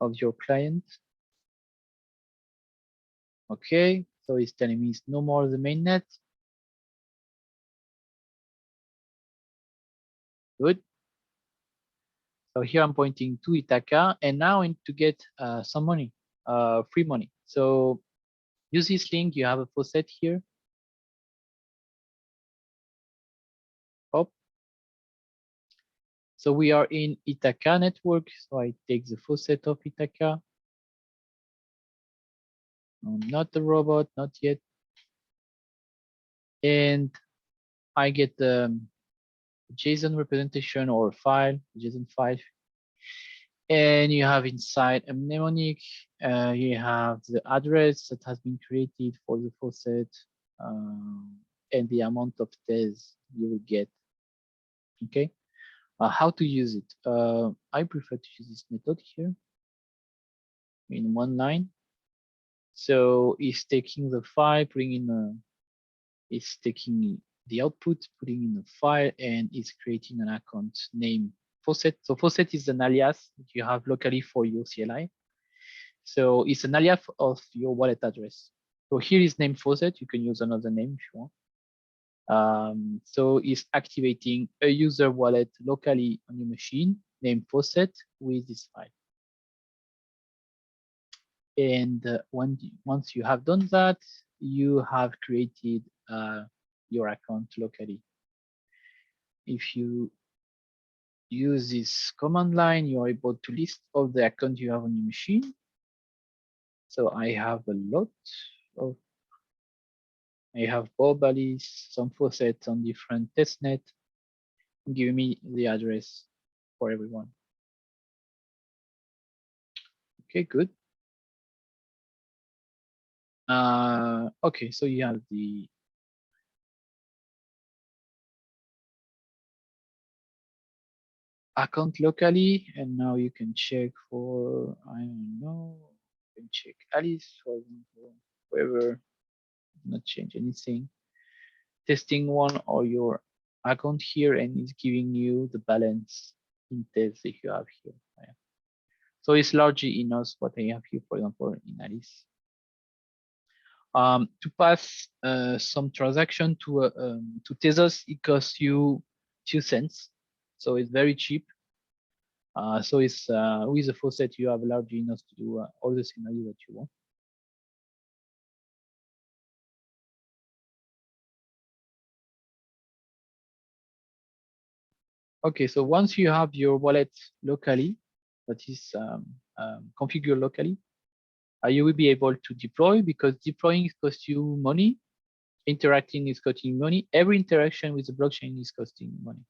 of your client. Okay, so it's telling me it's no more the mainnet. Good. So here I'm pointing to Ithaca, and now I need to get some money, free money. So use this link. You have a faucet here. Oh. So we are in Ithaca network. So I take the faucet of Ithaca. Not the robot, not yet. And I get the JSON representation or file, JSON file. And you have inside a mnemonic, you have the address that has been created for the faucet, and the amount of Tez you will get. Okay, How to use it? I prefer to use this method here in one line. So it's taking the file, putting in it's taking the output, putting in a file, and it's creating an account name faucet. So faucet is an alias that you have locally for your CLI. So it's an alias of your wallet address. So here is name faucet. You can use another name if you want. So it's activating a user wallet locally on your machine named faucet with this file. And once you have done that, you have created your account locally. If you use this command line, you're able to list all the accounts you have on your machine. So I have a lot of, I have Bobalis, some faucets on different testnet. Give me the address for everyone. Okay, good. Okay, so you have the account locally, and now you can check for, I don't know, you can check Alice, for example, whoever, not change anything. Testing one or your account here, and it's giving you the balance in Tez that you have here. So it's largely enough what I have here, for example, in Alice. To pass some transaction to Tezos, it costs you 2 cents. So it's very cheap. So it's with the faucet, you have large enough to do all the scenario that you want. Okay, so once you have your wallet locally, that is configured locally, you will be able to deploy, because deploying costs you money, interacting is costing money, every interaction with the blockchain is costing money.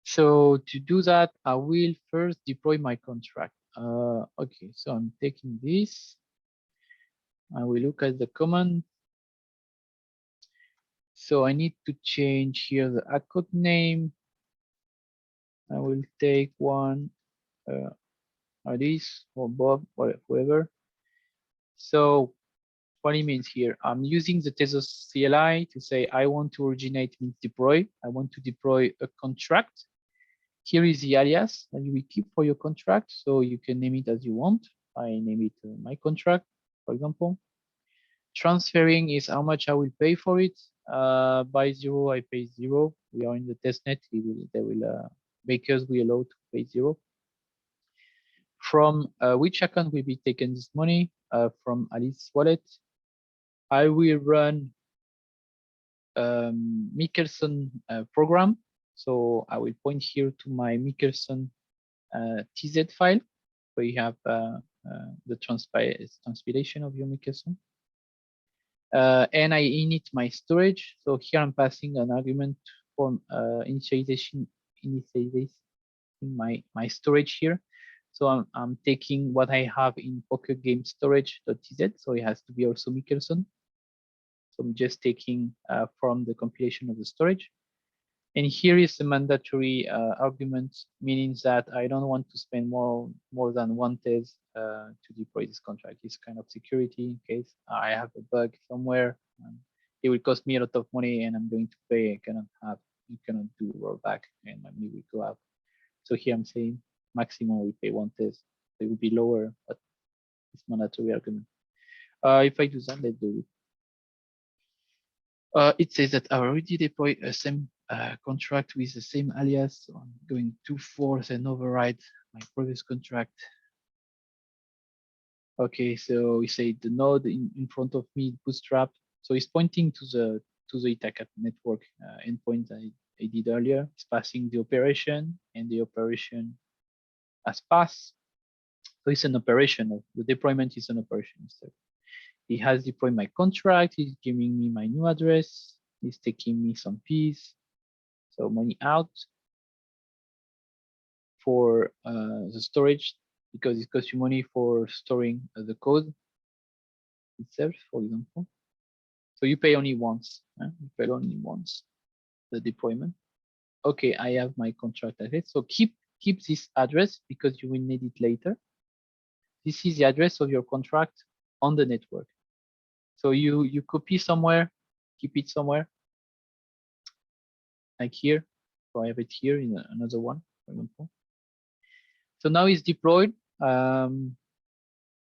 So to do that, I will first deploy my contract. Okay, so I'm taking this. I will look at the command. So I need to change here the account name. I will take one, Alice or Bob or whoever. So what it means here, I'm using the Tezos CLI to say I want to originate means deploy. I want to deploy a contract. Here is the alias that you will keep for your contract. So you can name it as you want. I name it my contract, for example. Transferring is how much I will pay for it. By 0, I pay 0. We are in the testnet. They will makers will allow to pay 0. From which account will be taken this money? From Alice wallet. I will run Michelson program. So I will point here to my Michelson TZ file, where you have the transpilation of your Michelson. And I init my storage. So here I'm passing an argument for initializing my storage here. So I'm taking what I have in poker game storage.tz. So it has to be also Michelson. So I'm just taking from the compilation of the storage. And here is the mandatory argument, meaning that I don't want to spend more than one Tez to deploy this contract. It's kind of security in case I have a bug somewhere. It will cost me a lot of money, and I'm going to pay. You cannot do rollback, and my money will go out. So here I'm saying maximum we pay one Tez. It will be lower, but it's mandatory argument. If I do that, let's do it. It says that I already deployed a same contract with the same alias. So I'm going to force and override my previous contract. Okay, so we say the node in front of me, Bootstrap. So it's pointing to the Itacat network endpoint I did earlier. It's passing the operation, and the operation has passed. So it's an operation. The deployment is an operation. So it has deployed my contract. It's giving me my new address. It's taking me some fees. So money out for the storage, because it costs you money for storing the code itself, for example. So you pay only once. You pay only once the deployment. okay, I have my contract address. So keep this address because you will need it later. This is the address of your contract on the network. So you copy somewhere, keep it somewhere, like here. So I have it here in another one, for example. So now it's deployed. And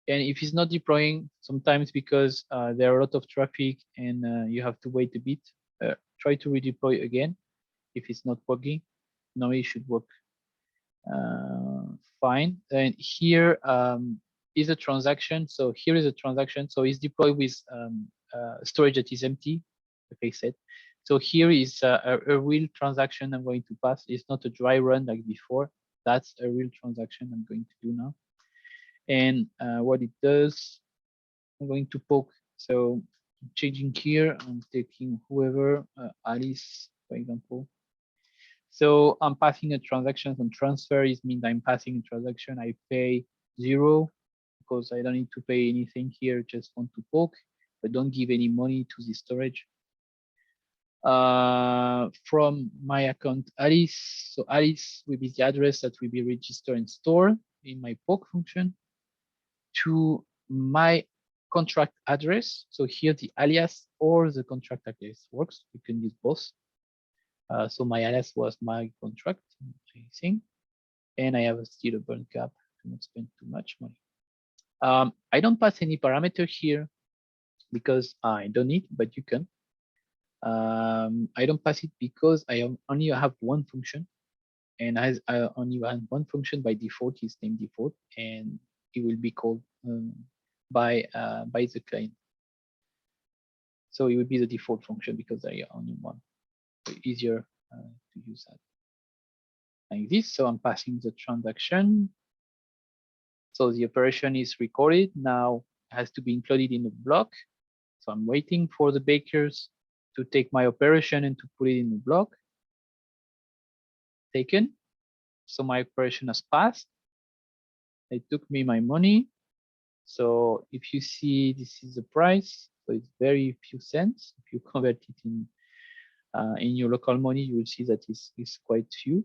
if it's not deploying, sometimes because there are a lot of traffic and you have to wait a bit, try to redeploy again if it's not working. Now it should work fine. And here is a transaction. So here is a transaction. So it's deployed with storage that is empty, like I said. So here is a real transaction I'm going to pass. It's not a dry run like before. That's a real transaction I'm going to do now. And what it does, I'm going to poke. So I'm changing here. I'm taking whoever, Alice, for example. So I'm passing a transaction on transfer. It means I'm passing a transaction. I pay 0 because I don't need to pay anything here. Just want to poke, but don't give any money to the storage. From my account Alice. So Alice will be the address that will be registered and stored in my poke function to my contract address. So here the alias or the contract address works. You can use both. So my alias was my contract, I think, and I have still a burn cap to not spend too much money. I don't pass any parameter here because I don't need, but you can. I don't pass it because I only have one function, and as I only have one function by default is named default, and it will be called by the client. So it would be the default function because I only one. So easier to use that like this. So I'm passing the transaction. So the operation is recorded. Now it has to be included in the block. So I'm waiting for the bakers to take my operation and to put it in the block. Taken. So my operation has passed. It took me my money. So if you see, this is the price. So it's very few cents. If you convert it in your local money, you will see that it's quite few.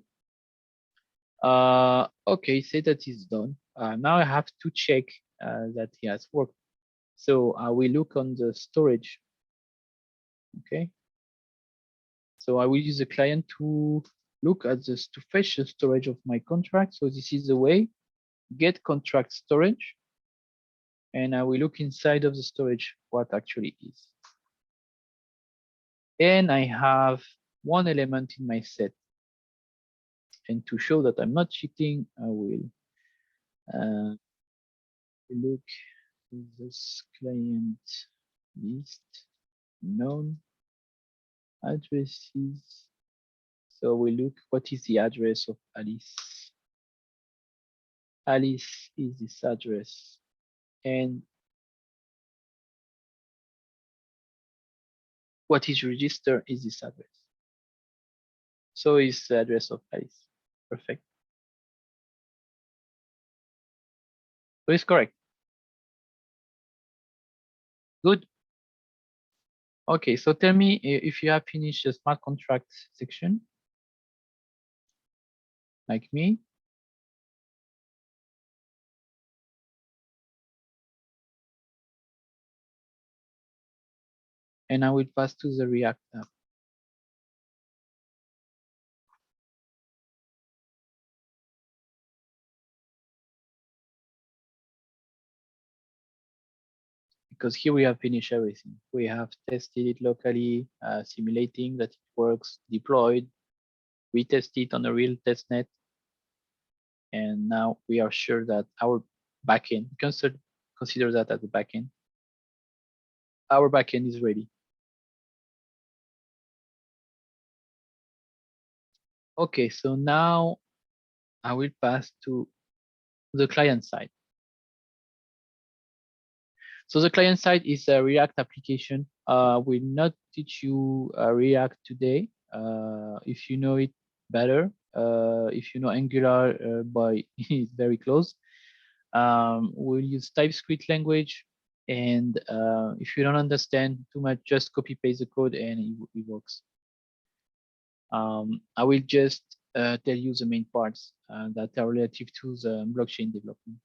Okay, say that is done. Now I have to check that it has worked. So I will look on the storage. Okay. So I will use the client to look at this to fetch the storage of my contract. So this is the way, get contract storage. And I will look inside of the storage what actually is. And I have one element in my set. And to show that I'm not cheating, I will look at this client list, known addresses. So we look what is the address of Alice. Alice is this address. And what is registered is this address. So is the address of Alice. Perfect. So it's correct. Good. Okay, so tell me if you have finished the smart contract section, like me. And I will pass to the React app. Because here we have finished everything. We have tested it locally, simulating that it works, deployed. We tested it on a real test net. And now we are sure that our backend, consider that as the backend. Our backend is ready. Okay, so now I will pass to the client side. So the client side is a React application. We'll not teach you React today. If you know it better, if you know Angular, by it's very close. We'll use TypeScript language, and if you don't understand too much, just copy paste the code and it works. I will just tell you the main parts that are relative to the blockchain development.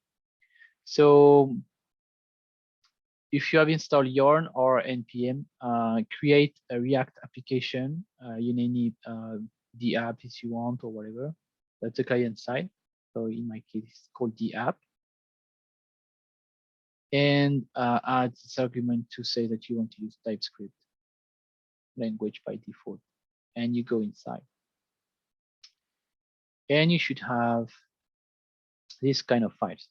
So if you have installed Yarn or NPM, create a React application. You need the app if you want or whatever. That's the client side. So in my case, it's called the app. And add this argument to say that you want to use TypeScript language by default. And you go inside. And you should have this kind of files.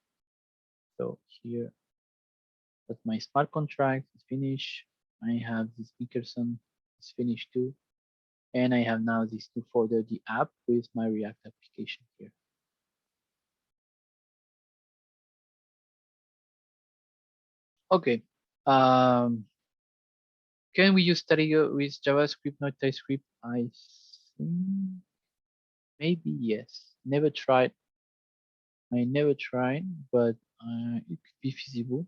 So here, that's my smart contract is finished. I have this Nickerson is finished too. And I have now this new folder, the app, with my React application here. Okay. Can we use Taquito with JavaScript, not TypeScript? I think maybe yes. Never tried. I never tried, but it could be feasible.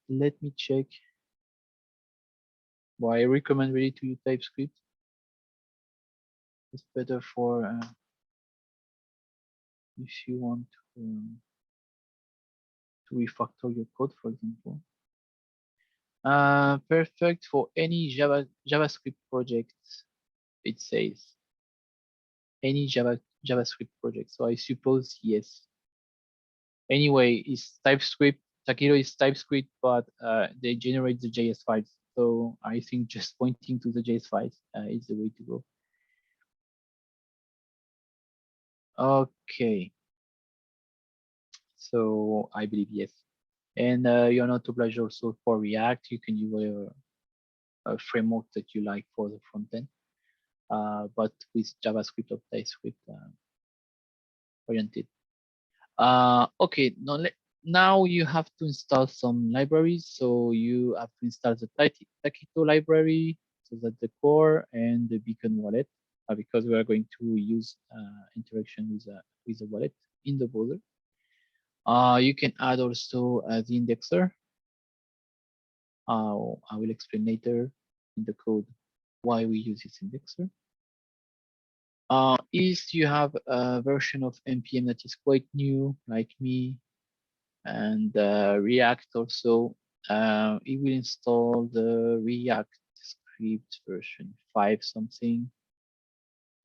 Let me check. Well, I recommend really to use TypeScript. It's better for if you want to refactor your code, for example. Perfect for any JavaScript project, it says. Any JavaScript project. So I suppose yes. Anyway, it's TypeScript. Taquito is TypeScript, but they generate the JS files. So I think just pointing to the JS files is the way to go. Okay. So I believe yes. And you're not obliged also for React. You can use a framework that you like for the front end, but with JavaScript or TypeScript oriented. Okay, now you have to install some libraries. So you have to install the Taquito library, so that's the core, and the beacon wallet, because we are going to use interaction with the wallet in the browser. You can add also the indexer. I will explain later in the code why we use this indexer. If you have a version of npm that is quite new, like me, and React also, it will install the React script version 5 something.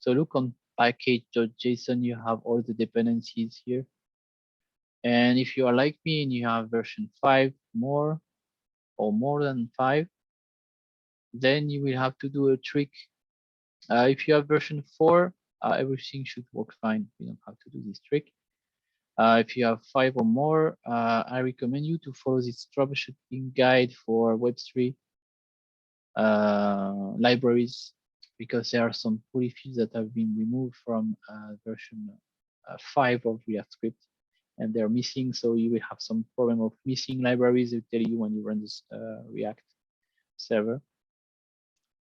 So look on package.json, you have all the dependencies here. And if you are like me and you have version 5 more or more than 5, then you will have to do a trick. If you have version 4, everything should work fine. You don't have to do this trick. If you have 5 or more, I recommend you to follow this troubleshooting guide for Web3 libraries, because there are some polyfills that have been removed from version 5 of React script, and they're missing. So you will have some problem of missing libraries. It will tell you when you run this React server.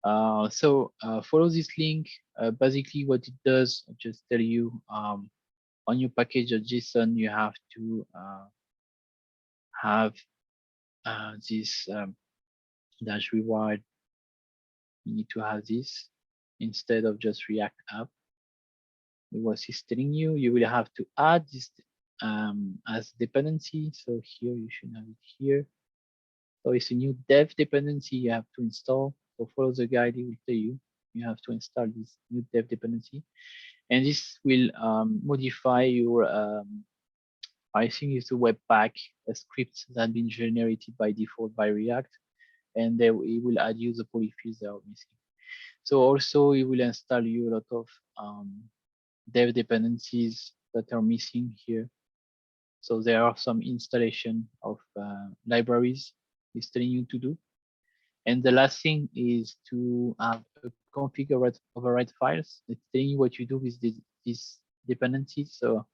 So follow this link. Basically, what it does, I'll just tell you. On your package.json, you have to have this dash reward. You need to have this instead of just React app. What it's telling you, you will have to add this as dependency. So here you should have it here. So it's a new dev dependency you have to install. So follow the guide, it will tell you you have to install this new dev dependency. And this will modify your I think it's a Webpack, a script that has been generated by default by React, and it will add you the polyfills that are missing. So also it will install you a lot of dev dependencies that are missing here. So there are some installation of libraries it's telling you to do. And the last thing is to have a config override files. It's telling you what you do with these dependencies. So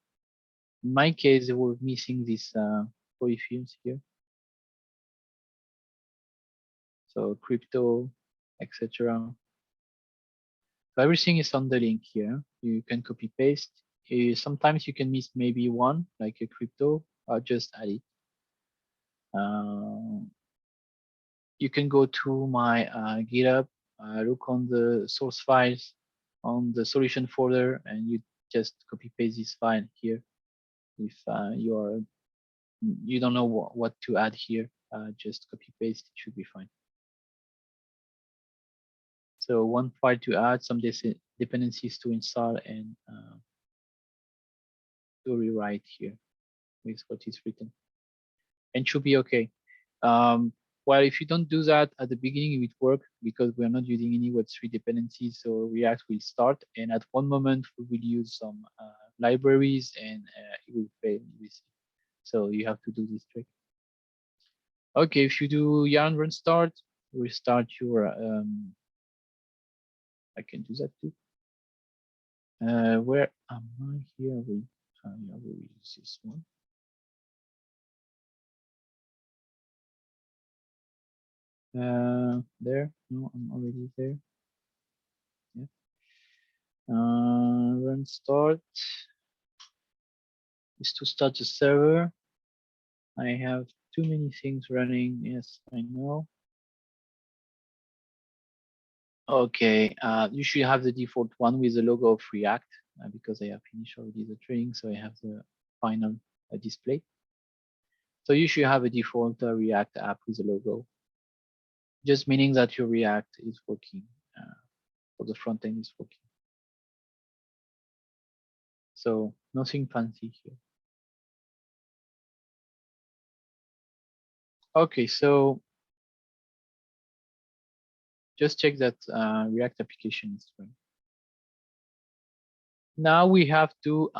in my case, we're missing these polyfills here. So crypto, etc. So everything is on the link here. You can copy paste. Sometimes you can miss maybe one, like a crypto. I'll just add it. You can go to my GitHub. look on the source files on the solution folder, and you just copy paste this file here. If you don't know what to add here, just copy paste, it should be fine. So one file to add, some dependencies to install, and to rewrite here with what is written, and should be okay. Well, if you don't do that at the beginning, it will work because we are not using any Web3 dependencies. So React will start, and at one moment we will use some libraries, and it will fail. So you have to do this trick. Okay, if you do yarn run start, we start your. I can do that too. Where am I here? We will use this one. There. No, I'm already there. Yeah. Run start is to start the server. I have too many things running. Yes, I know. Okay, you should have the default one with the logo of React because I have finished already the training, so I have the final display. So you should have a default React app with a logo, just meaning that your React is working, or the front end is working. So nothing fancy here. Okay, so just check that React application is running. Now we have to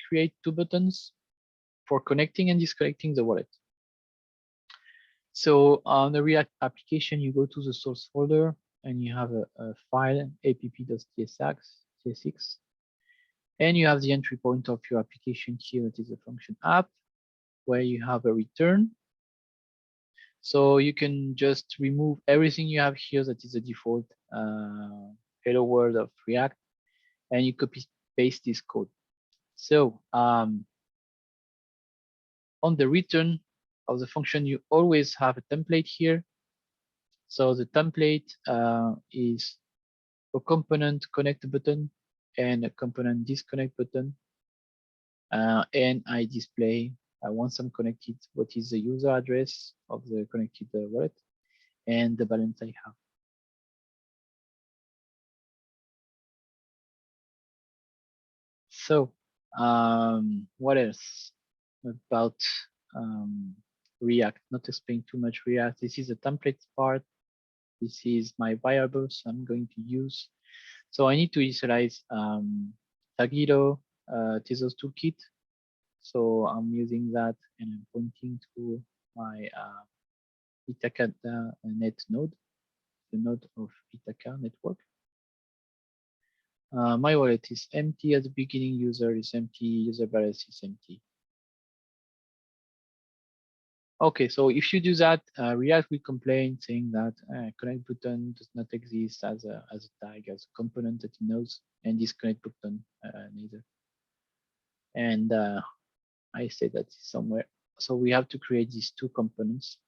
create two buttons for connecting and disconnecting the wallet. So on the React application, you go to the source folder and you have a file app.tsx, and you have the entry point of your application here. That is a function app, where you have a return. So you can just remove everything you have here that is the default hello world of React, and you copy paste this code. So on the return of the function, you always have a template here. So the template is a component connect button and a component disconnect button. And I display once I'm connected, what is the user address of the connected wallet and the balance I have. So what else about React? Not explain too much React. This is the template part. This is my variables I'm going to use. So I need to initialize Taquito Tezos toolkit. So I'm using that, and I'm pointing to my Ithaca net node, the node of Ithaca network. My wallet is empty at the beginning, user is empty, user balance is empty. Okay, so if you do that, React will complain saying that connect button does not exist as a tag, as a component that it knows, and disconnect button neither. And I say that somewhere. So we have to create these two components.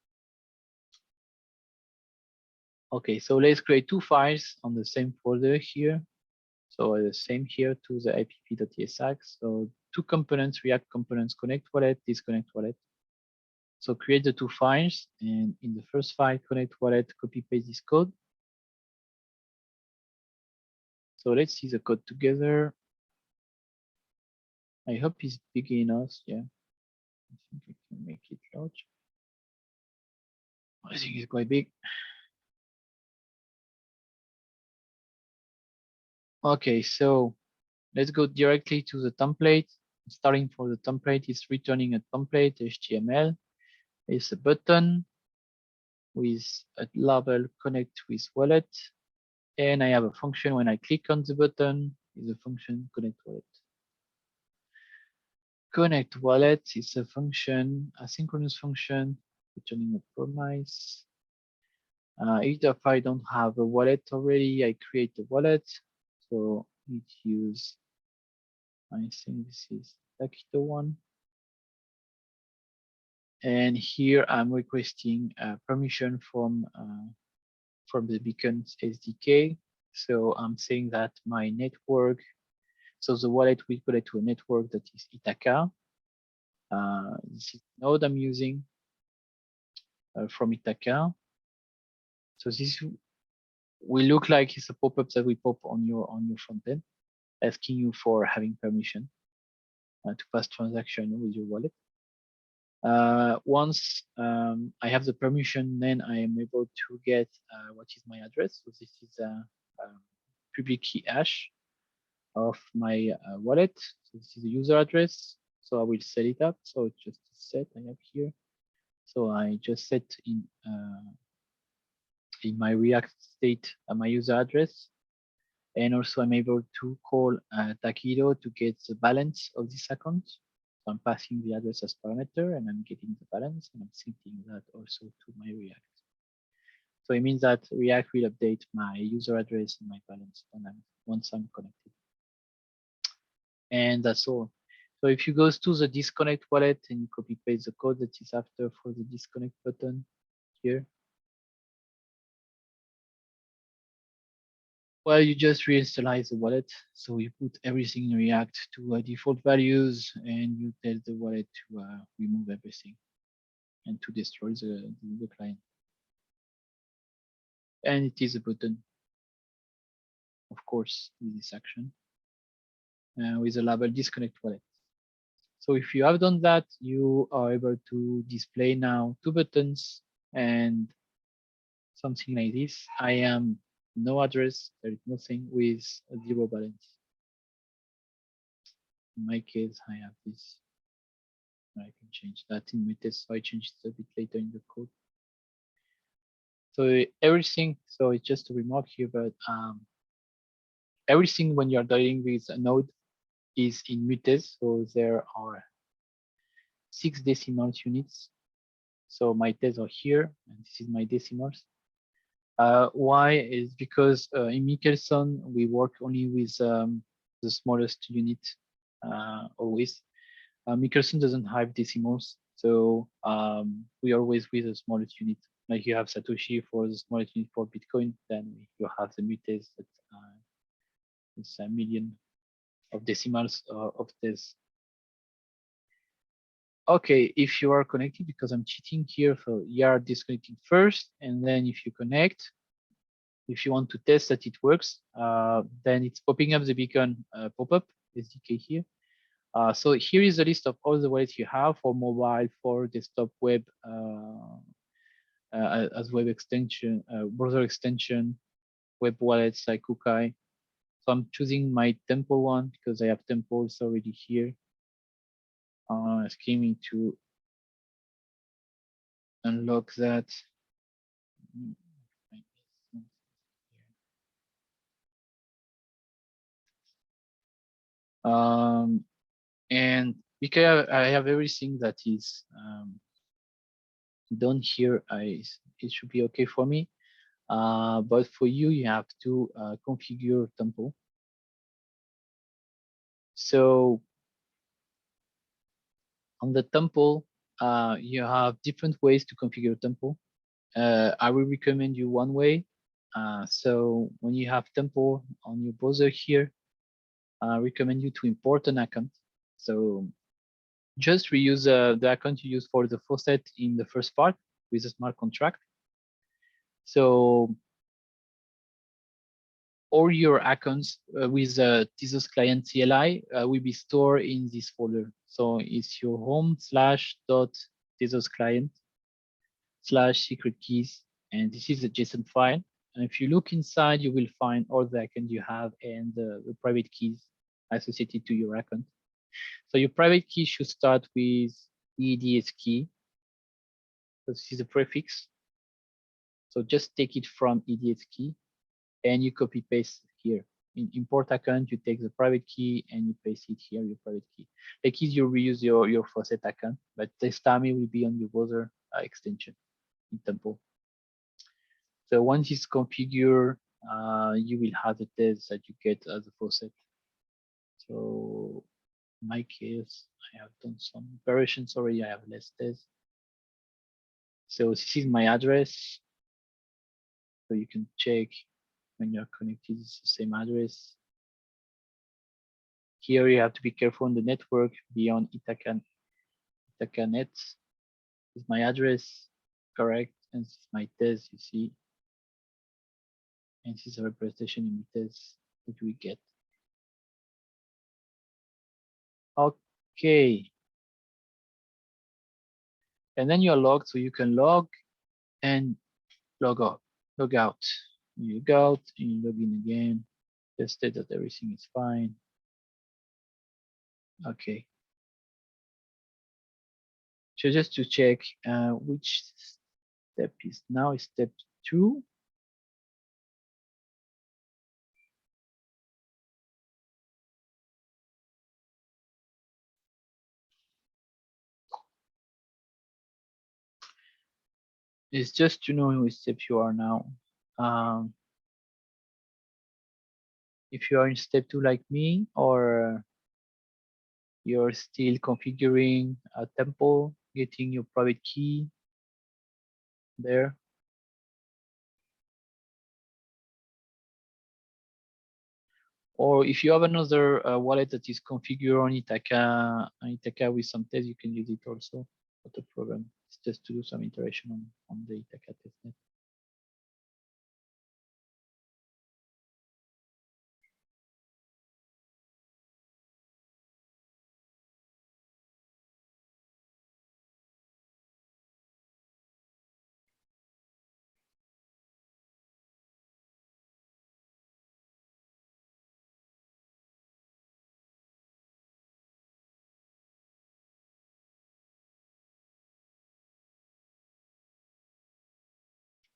Okay, so let's create two files on the same folder here. So the same here to the app.tsx. So two components, React components, connect wallet, disconnect wallet. So create the two files, and in the first file, connect wallet, copy paste this code. So let's see the code together. I hope it's big enough. Yeah, I think I can make it large. I think it's quite big. Okay, so let's go directly to the template. Starting for the template, it's returning a template HTML. It's a button with a label connect with wallet. And I have a function when I click on the button is a function connect wallet. Connect wallet is a function, asynchronous function, returning a promise. If I don't have a wallet already, I create a wallet. So it use, I think this is Taquito one. And here I'm requesting permission from from the beacons SDK. So I'm saying that my network, so the wallet will connect to a network that is Ithaca. This is the node I'm using from Ithaca. So this will look like it's a pop-up that we pop on your front end, asking you for having permission to pass transaction with your wallet. Once I have the permission, then I am able to get what is my address. So this is a public key hash of my wallet. So this is the user address. So I will set it up. So it's just a set I have here. So I just set in my React state my user address. And also I'm able to call Taquito to get the balance of this account. So I'm passing the address as parameter and I'm getting the balance and I'm syncing that also to my React. So it means that React will update my user address and my balance once I'm connected. And that's all. So if you go to the disconnect wallet and you copy paste the code that is after for the disconnect button here, well, you just reinitialize the wallet. So you put everything in React to default values and you tell the wallet to remove everything and to destroy the client. And it is a button, of course, with this action with the label disconnect wallet. So if you have done that, you are able to display now 2 buttons and something like this. I am no address, there is nothing with a 0 balance. In my case, I have this. I can change that in my test, so I change it a bit later in the code. So everything, so it's just a remark here, but everything when you're dealing with a node is in mutes. So there are 6 decimal units. So my tests are here, and this is my decimals. Why is because in Michelson, we work only with the smallest unit always. Michelson doesn't have decimals, so we always with the smallest unit. Like you have Satoshi for the smallest unit for Bitcoin, then you have the mutes that it's a million of decimals of this. Okay, if you are connected, because I'm cheating here, so you are disconnecting first, and then if you connect, if you want to test that it works, then it's popping up the beacon pop-up SDK here. So here is a list of all the wallets you have for mobile, for desktop, web, as web extension, browser extension, web wallets like Kukai. So I'm choosing my Temple one because I have Temples already here. Scheming to unlock that. And because I have everything that is done here, it should be okay for me. But for you, you have to configure Temple. So on the Temple, you have different ways to configure Temple. I will recommend you one way. So when you have Temple on your browser here, I recommend you to import an account. So just reuse the account you use for the faucet in the first part with a smart contract. So all your accounts with Tezos client CLI will be stored in this folder. So it's your home /.tezos client /secret keys. And this is a JSON file. And if you look inside, you will find all the accounts you have and the private keys associated to your account. So your private key should start with EDS key. So this is a prefix. So just take it from EDS key and you copy paste here. In import account, you take the private key and you paste it here, your private key. The keys you reuse your faucet account, but this time it will be on your browser extension in Temple. So once it's configured, you will have the test that you get as a faucet. So in my case, I have done some operations already. I have less tests. So this is my address. So you can check when you're connected, it's the same address. Here you have to be careful on the network beyond Ithaca net. This is my address, correct? And this is my test, you see. And this is a representation in the test that we get. Okay. And then you're logged, so you can log and log out. Log out. You log out and you log in again. Test that everything is fine. Okay. So just to check which step is now step 2. It's just to know which step you are now. If you are in step 2 like me, or you're still configuring a temple, getting your private key there. Or if you have another wallet that is configured on Ithaca with some test, you can use it also. Not a problem. It's just to do some iteration on the Ithaca testnet.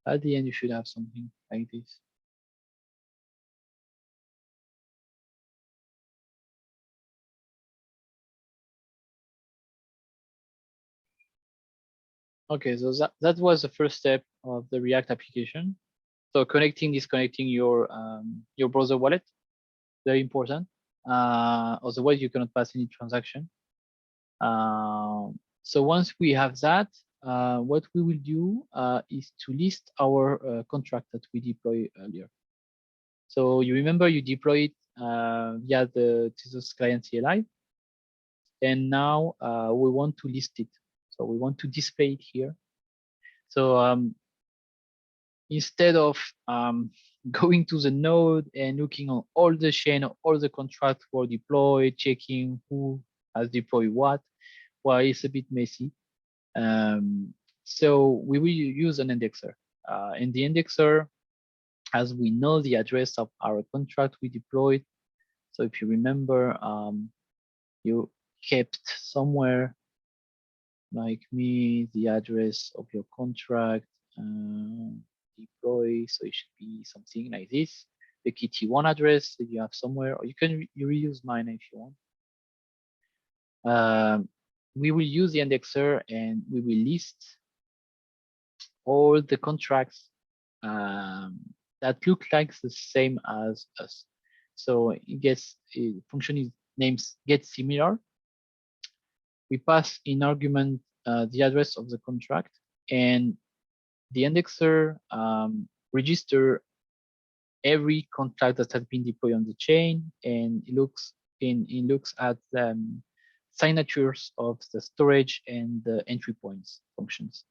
At the end, you should have something like this. Okay, so that was the first step of the React application. So disconnecting your browser wallet, very important. Otherwise, you cannot pass any transaction. So once we have that, what we will do is to list our contract that we deployed earlier. So you remember you deployed via the Tezos client CLI, and now we want to list it. So we want to display it here. So instead of going to the node and looking on all the chain, all the contracts were deployed, checking who has deployed what, well, it's a bit messy. So we will use an indexer. In the indexer, as we know the address of our contract we deployed. So if you remember, you kept somewhere, like me, the address of your contract deploy. So it should be something like this. The KT1 address that you have somewhere, or you can reuse mine if you want. We will use the indexer and we will list all the contracts that look like the same as us. So it gets function is names get similar. We pass in argument the address of the contract, and the indexer register every contract that has been deployed on the chain, and it looks at the signatures of the storage and the entry points functions.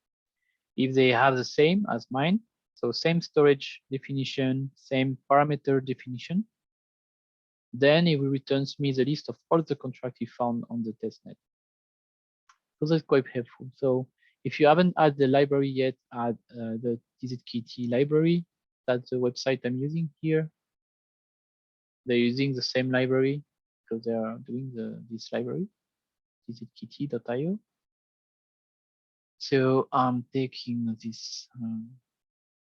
If they have the same as mine, so same storage definition, same parameter definition, then it will returns me the list of all the contracts you found on the testnet. So that's quite helpful. So if you haven't added the library yet, add the TZKT library. That's the website I'm using here. They're using the same library because they are doing this library, tzkt.io. So I'm taking this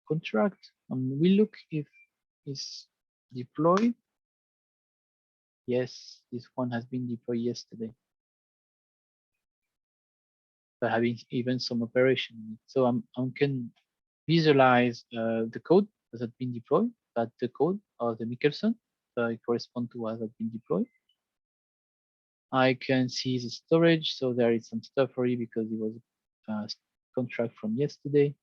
contract and we look if it's deployed. Yes, this one has been deployed yesterday. But having even some operation. So I can visualize the code that has been deployed, but the code of the Michelson correspond to what has been deployed. I can see the storage, so there is some stuff already because it was a contract from yesterday.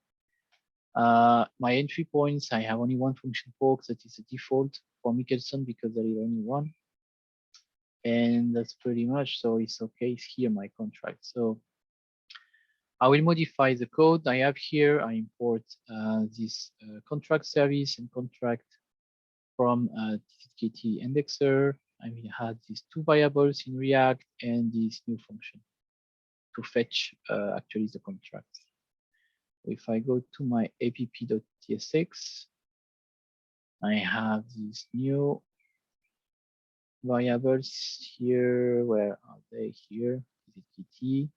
My entry points, I have only one function poke that is a default for Michelson because there is only one. And that's pretty much, so it's okay, it's here my contract. So I will modify the code I have here. I import this contract service and contract from TZKT indexer. I will add these two variables in React and this new function to fetch actually the contract. If I go to my app.tsx, I have these new variables here. Where are they? Here, TZKT.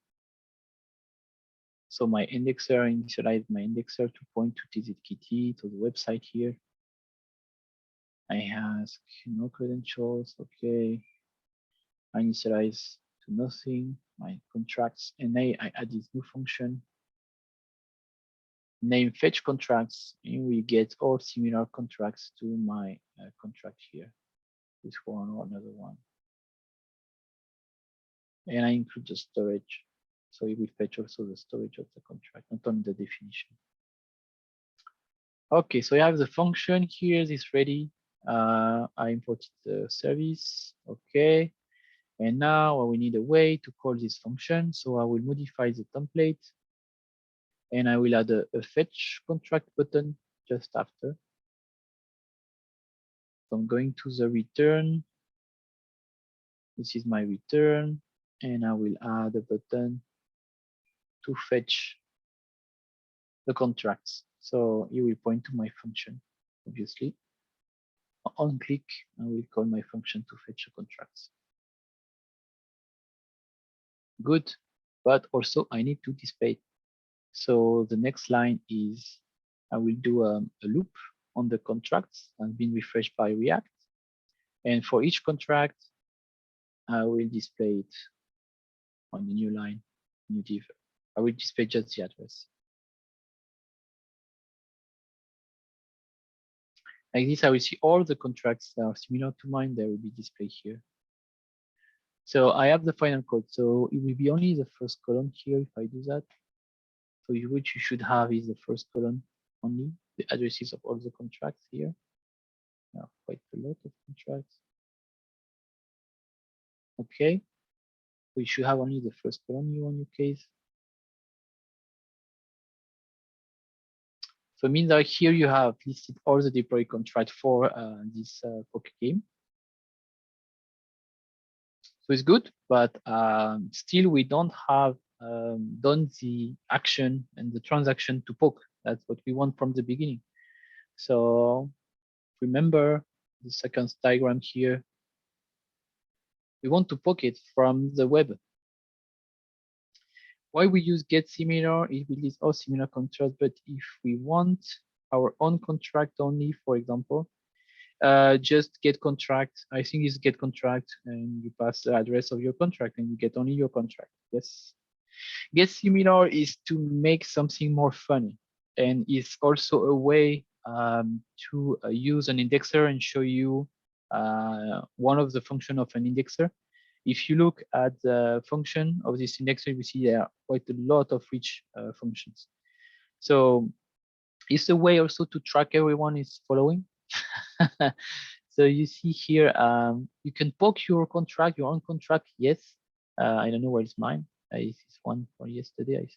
So my indexer, I initialize my indexer to point to TZKT, to the website here. I ask no credentials, okay. I initialize to nothing, my contracts, and I add this new function, name fetch contracts, and we get all similar contracts to my contract here, this one or another one. And I include the storage. So it will fetch also the storage of the contract, not only the definition. Okay, so I have the function here, this ready. I imported the service, okay. And now we need a way to call this function. So I will modify the template and I will add a fetch contract button just after. So I'm going to the return. This is my return, and I will add a button to fetch the contracts. So it will point to my function, obviously. On click, I will call my function to fetch the contracts. Good, but also I need to display it. So the next line is I will do a loop on the contracts and being refreshed by React. And for each contract, I will display it on the new line, new div. I will display just the address. Like this, I will see all the contracts that are similar to mine. They will be displayed here. So I have the final code. So it will be only the first column here if I do that. So what you should have is the first column only, the addresses of all the contracts here. Now, quite a lot of contracts. Okay. So you should have only the first column in your case. So it means that here you have listed all the deploy contract for this poker game. So it's good, but still we don't have done the action and the transaction to poke. That's what we want from the beginning. So remember the second diagram here. We want to poke it from the web. Why we use get similar? It will list all similar contracts, but if we want our own contract only, for example, just get contract. I think it's get contract, and you pass the address of your contract, and you get only your contract. Yes. Get similar is to make something more funny, and it's also a way to use an indexer and show you one of the function of an indexer. If you look at the function of this indexer, you see there are quite a lot of rich functions. So it's a way also to track everyone is following. So you see here, you can poke your contract, your own contract. Yes, I don't know where it's mine. This is one for yesterday, I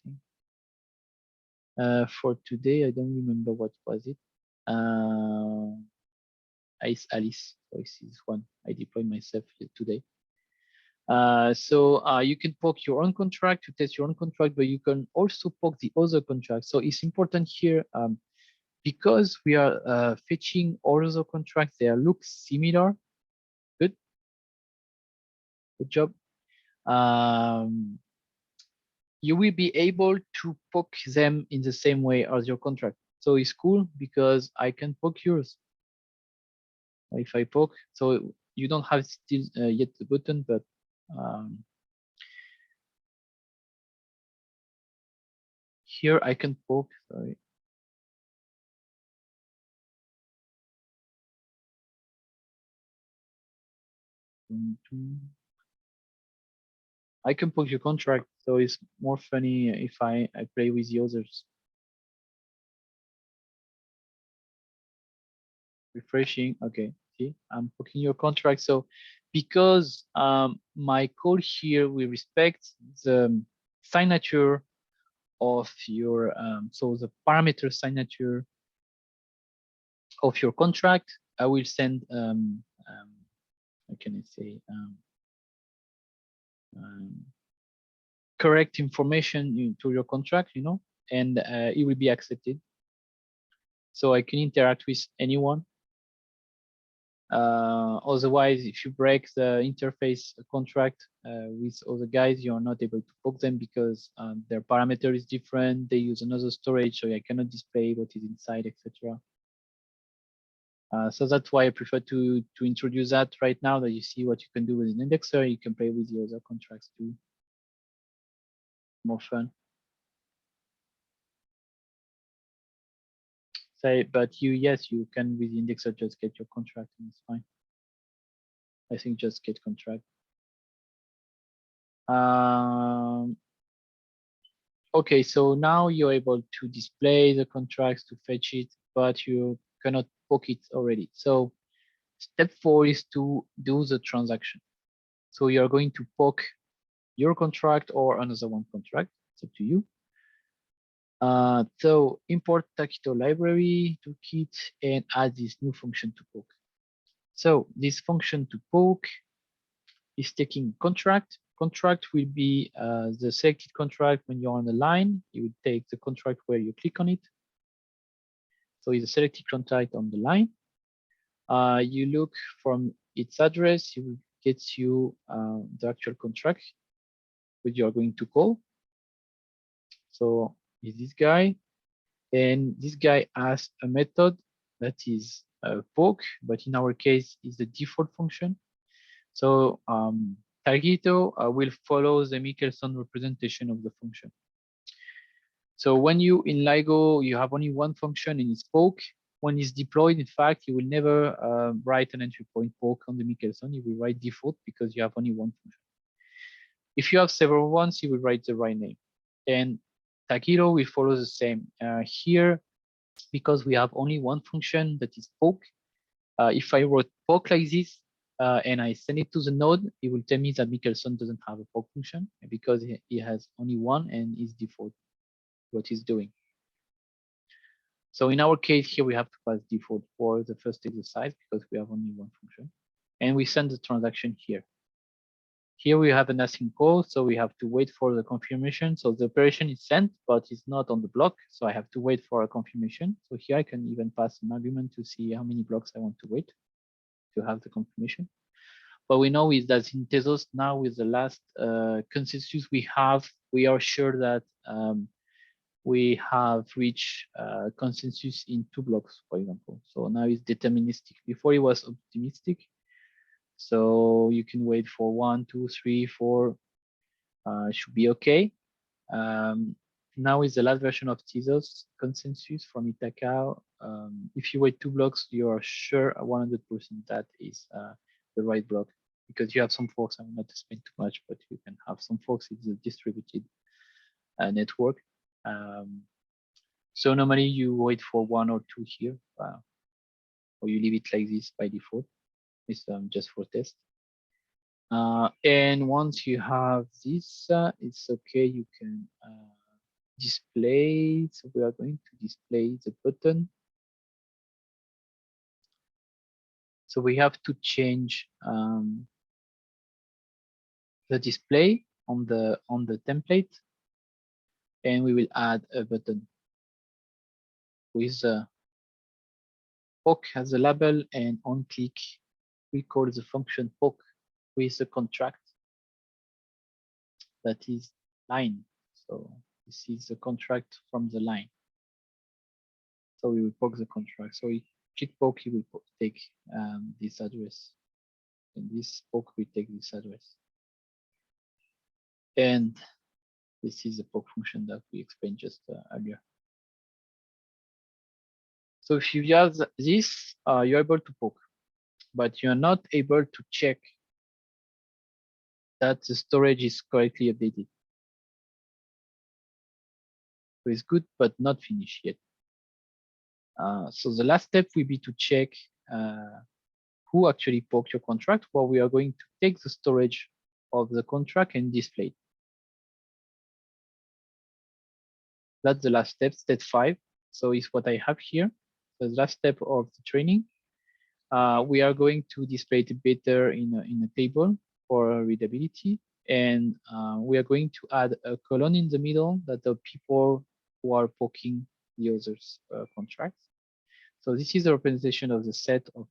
think. For today, I don't remember what was it. It's Alice. So this is one I deployed myself today. So you can poke your own contract to test your own contract, but you can also poke the other contract. So it's important here because we are fetching all other contracts. They look similar. Good job. You will be able to poke them in the same way as your contract. So it's cool because I can poke yours. If I poke, so you don't have still yet the button, but here I can poke. Sorry. I can poke your contract, so it's more funny if I play with the others. refreshing. Okay, see, I'm booking your contract. So because my code here will respect the signature of your so the parameter signature of your contract, I will send how can I say correct information to your contract, and it will be accepted. So I can interact with anyone. Otherwise, if you break the interface contract with other guys, you're not able to poke them because their parameter is different. They use another storage, so I cannot display what is inside, etc. So that's why I prefer to introduce that right now, that you see what you can do with an indexer. You can play with the other contracts too. More fun. Say, but yes, you can with the indexer just get your contract and it's fine. I think just get contract. Okay, so now you're able to display the contracts to fetch it, but you cannot poke it already. So step 4 is to do the transaction. So you're going to poke your contract or another one contract. It's up to you. So import Taquito library to Kit and add this new function to poke. So this function to poke is taking contract. Contract will be the selected contract when you're on the line. You would take the contract where you click on it. So it's a selected contract on the line. You look from its address, it will get you the actual contract which you are going to call. So is this guy, and this guy has a method that is poke, but in our case is the default function. So Taquito will follow the Michelson representation of the function. So when you in LIGO, you have only one function and it's poke. When it's deployed, in fact, you will never write an entry point poke on the Michelson. You will write default because you have only one function. If you have several ones, you will write the right name. And Taquito will follow the same. Here, because we have only one function that is poke, if I wrote poke like this and I send it to the node, it will tell me that Michelson doesn't have a poke function because he has only one and is default what he's doing. So in our case here, we have to pass default for the first exercise because we have only one function. And we send the transaction here. Here we have an async call, so we have to wait for the confirmation. So the operation is sent, but it's not on the block. So I have to wait for a confirmation. So here I can even pass an argument to see how many blocks I want to wait to have the confirmation. What we know is that in Tezos now, with the last consensus we have, we are sure that we have reached consensus in 2 blocks, for example. So now it's deterministic. Before it was optimistic. So you can wait for 1, 2, 3, 4. Should be okay. Now is the last version of Tezos consensus from Ithaca. If you wait 2 blocks, you are sure 100% that is the right block, because you have some forks. I will not explain too much, but you can have some forks. It's a distributed network. So normally you wait for 1 or 2 here, or you leave it like this by default. It's just for test. And once you have this, it's okay. You can display. So we are going to display the button. So we have to change the display on the template, and we will add a button with poke as a label, and on click we call the function poke with the contract that is line. So this is the contract from the line. So we will poke the contract. So we click poke, he will take this address, and this poke will take this address. And this is the poke function that we explained just earlier. So if you have this, you're able to poke, but you're not able to check that the storage is correctly updated. So it's good, but not finished yet. So the last step will be to check who actually poked your contract, well, we are going to take the storage of the contract and display it. That's the last step, step 5. So it's what I have here. The last step of the training. We are going to display it better in a table for readability. And we are going to add a column in the middle that the people who are poking the others contracts. So this is a representation of the set of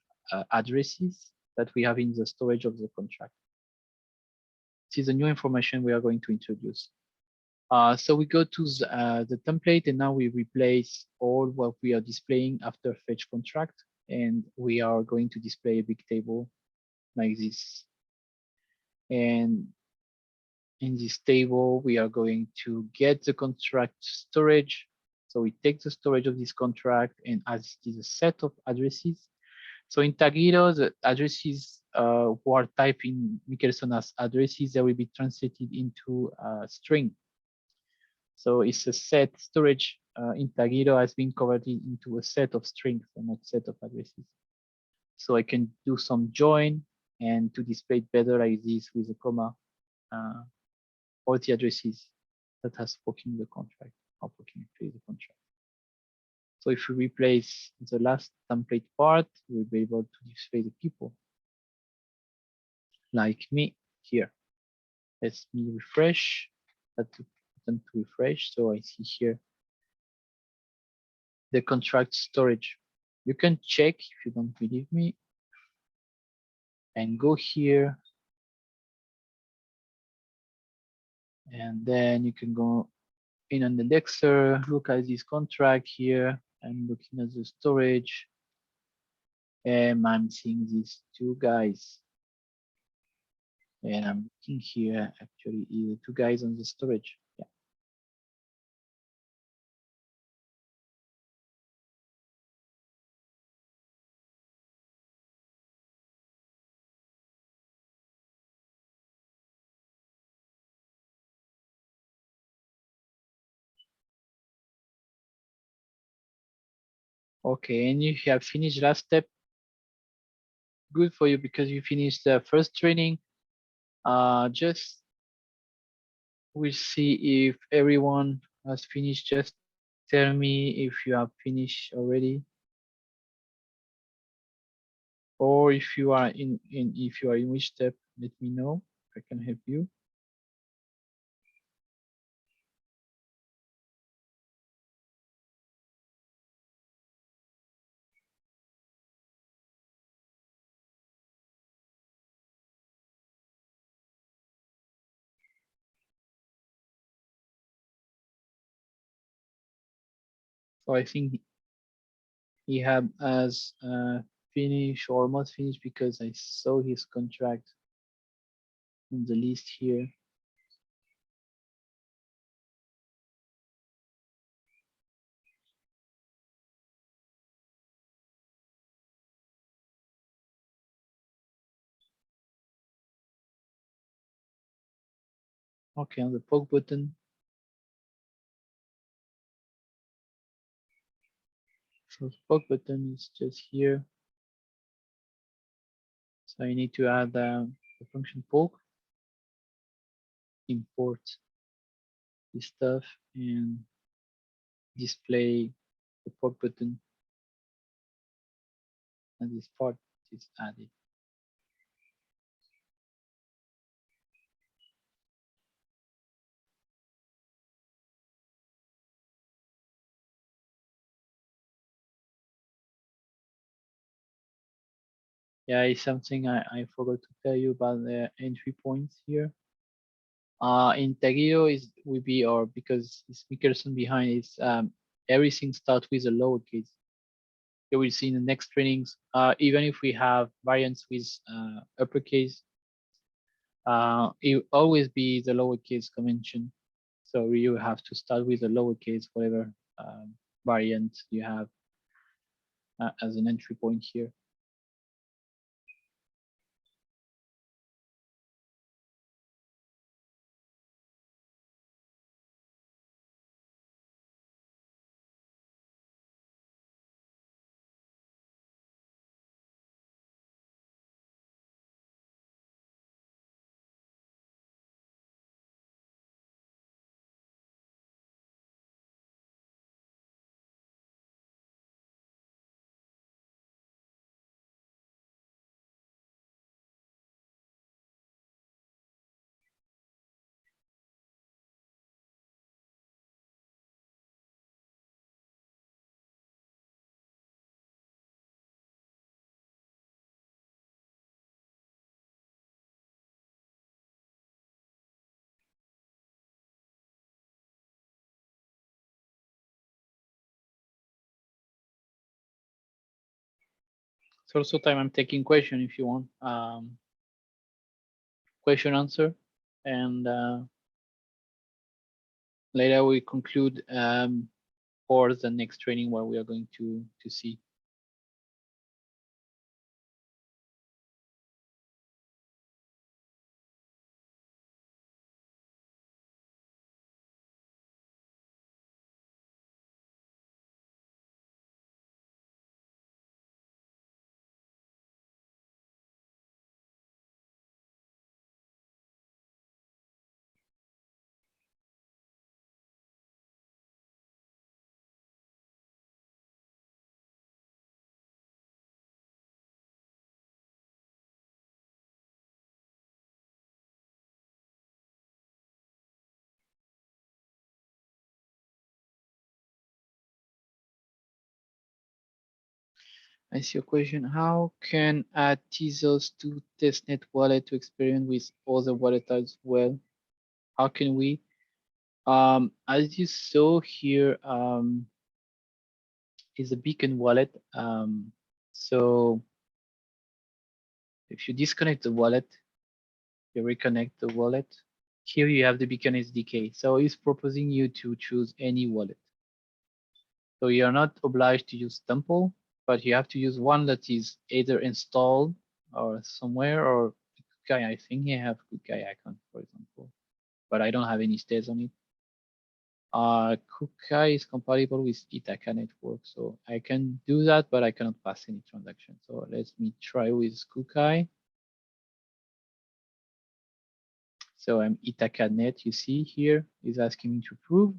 addresses that we have in the storage of the contract. This is the new information we are going to introduce. So we go to the template, and now we replace all what we are displaying after fetch contract, and we are going to display a big table like this. And in this table, we are going to get the contract storage. So we take the storage of this contract, and as it is a set of addresses. So in Taquito, the addresses who are typed in Michelson as addresses, they will be translated into a string. So it's a set storage in Taquito has been converted into a set of strings and not set of addresses. So I can do some join and to display it better like this with a comma, all the addresses that has spoken the contract or poking actually the contract. So if we replace the last template part, we'll be able to display the people like me here. Let me refresh. That button to refresh. So I see here the contract storage. You can check if you don't believe me and go here. And then you can go in on the indexer, look at this contract here. I'm looking at the storage. And I'm seeing these two guys. And I'm looking here, actually, the two guys on the storage. Yeah. Okay, and you have finished last step. Good for you because you finished the first training. Just we'll see if everyone has finished. Just tell me if you have finished already, or if you are in which step. Let me know. I can help you. So I think he has finished or almost finished because I saw his contract on the list here. Okay, on the poke button. So poke button is just here. So I need to add the function poke, import this stuff, and display the poke button, and this part is added. Yeah, it's something I forgot to tell you about the entry points here. In Taquito is will be or because it's Michelson behind is everything starts with a lowercase. You will see in the next trainings, even if we have variants with uppercase, it will always be the lowercase convention. So you have to start with a lowercase, whatever variant you have as an entry point here. It's also time I'm taking question if you want. Question answer, and later we conclude for the next training where we are going to see. I see your question. How can add Tezos to testnet wallet to experiment with other wallet types? Well, how can we? As you saw here, is a beacon wallet. So if you disconnect the wallet, you reconnect the wallet. Here you have the beacon SDK. So it's proposing you to choose any wallet. So you're not obliged to use Temple, but you have to use one that is either installed or somewhere, or Kukai. I think you have Kukai icon, for example, but I don't have any states on it. Kukai is compatible with Ithaca network, so I can do that, but I cannot pass any transaction. So let me try with Kukai. So I'm Ithaca net, you see here, is asking me to prove.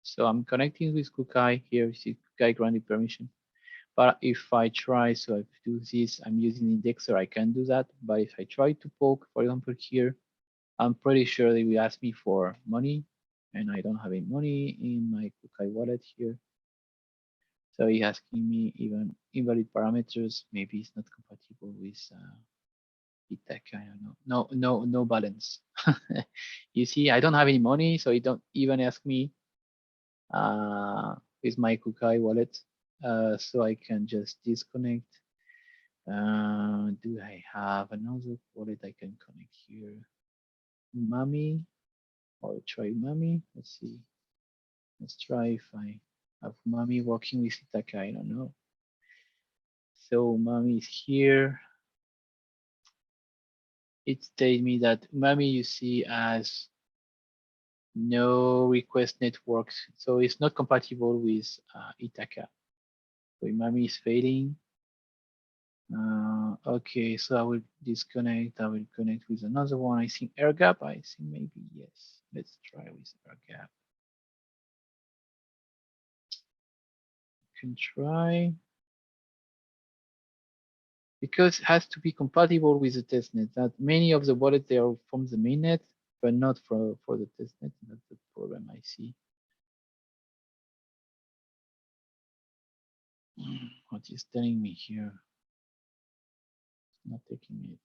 So I'm connecting with Kukai here, you see Kukai granted permission. But if I try, so I do this, I'm using indexer, I can do that. But if I try to poke, for example, here, I'm pretty sure they will ask me for money, and I don't have any money in my Kukai wallet here. So he's asking me even invalid parameters. Maybe it's not compatible with Ithaca. I don't know. No balance. You see, I don't have any money, so he don't even ask me with my Kukai wallet. So I can just disconnect. Do I have another wallet I can connect here? Mami, or try Mami. Let's see. Let's try if I have Mami working with Ithaca. I don't know. So Mami is here. It tells me that Mami you see as no request networks, so it's not compatible with Ithaca. So Mami is failing. Okay, so I will disconnect. I will connect with another one. I think air gap. I think maybe yes. Let's try with air gap. Can try because it has to be compatible with the testnet. That many of the wallets they are from the mainnet, but not for the testnet. That's the problem I see. What is telling me here? It's not taking it.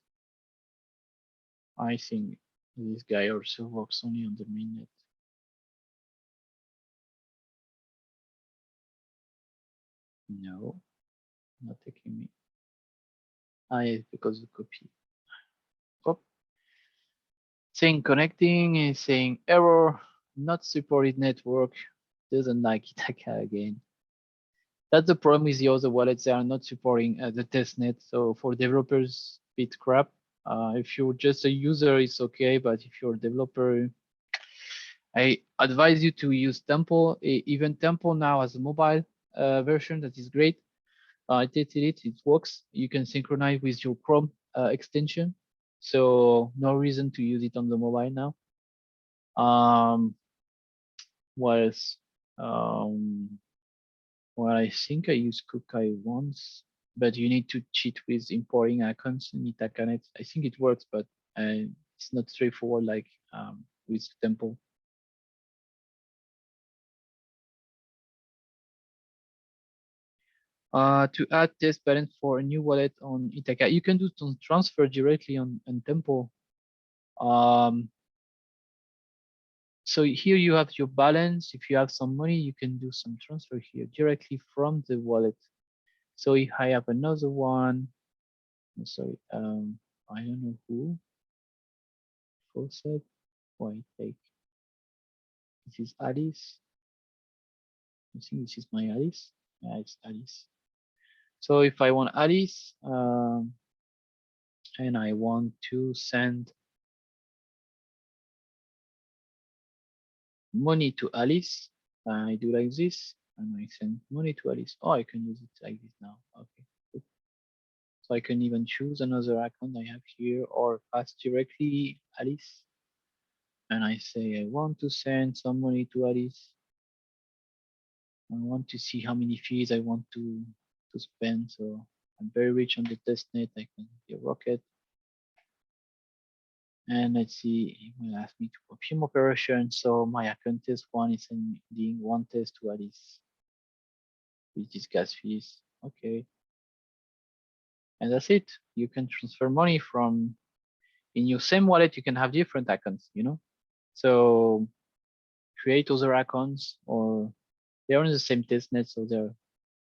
I think this guy also works only on the mainnet. No, not taking me. Yes, because the copy. Oh, saying connecting is saying error, not supported network. Doesn't like Ithaca again. That's the problem with the other wallets. They are not supporting the testnet. So for developers, bit crap. If you're just a user, it's okay. But if you're a developer, I advise you to use Temple. Even Temple now has a mobile version that is great. I tested it, it works. You can synchronize with your Chrome extension. So no reason to use it on the mobile now. What else? Well, I think I used Kukai once, but you need to cheat with importing icons in Itacanet. I think it works, but it's not straightforward like with Temple. To add test balance for a new wallet on Ithaca, you can do some transfer directly on Temple. So here you have your balance. If you have some money, you can do some transfer here directly from the wallet. So if I have another one, sorry, I don't know who, faucet, wait, like, this is Alice. I think this is my Alice. Yeah, it's Alice. So if I want Alice, and I want to send money to Alice, I do like this, and I send money to Alice. Oh, I can use it like this now. Okay, good. So I can even choose another account I have here or pass directly Alice. And I say I want to send some money to Alice. I want to see how many fees I want to spend. So I'm very rich on the testnet. I can be a rocket. And let's see, it will ask me to perform operation. So my account test one is sending one test to Alice, which is gas fees. Okay. And that's it. You can transfer money from in your same wallet. You can have different accounts, you know? So create other accounts or they're on the same testnet. So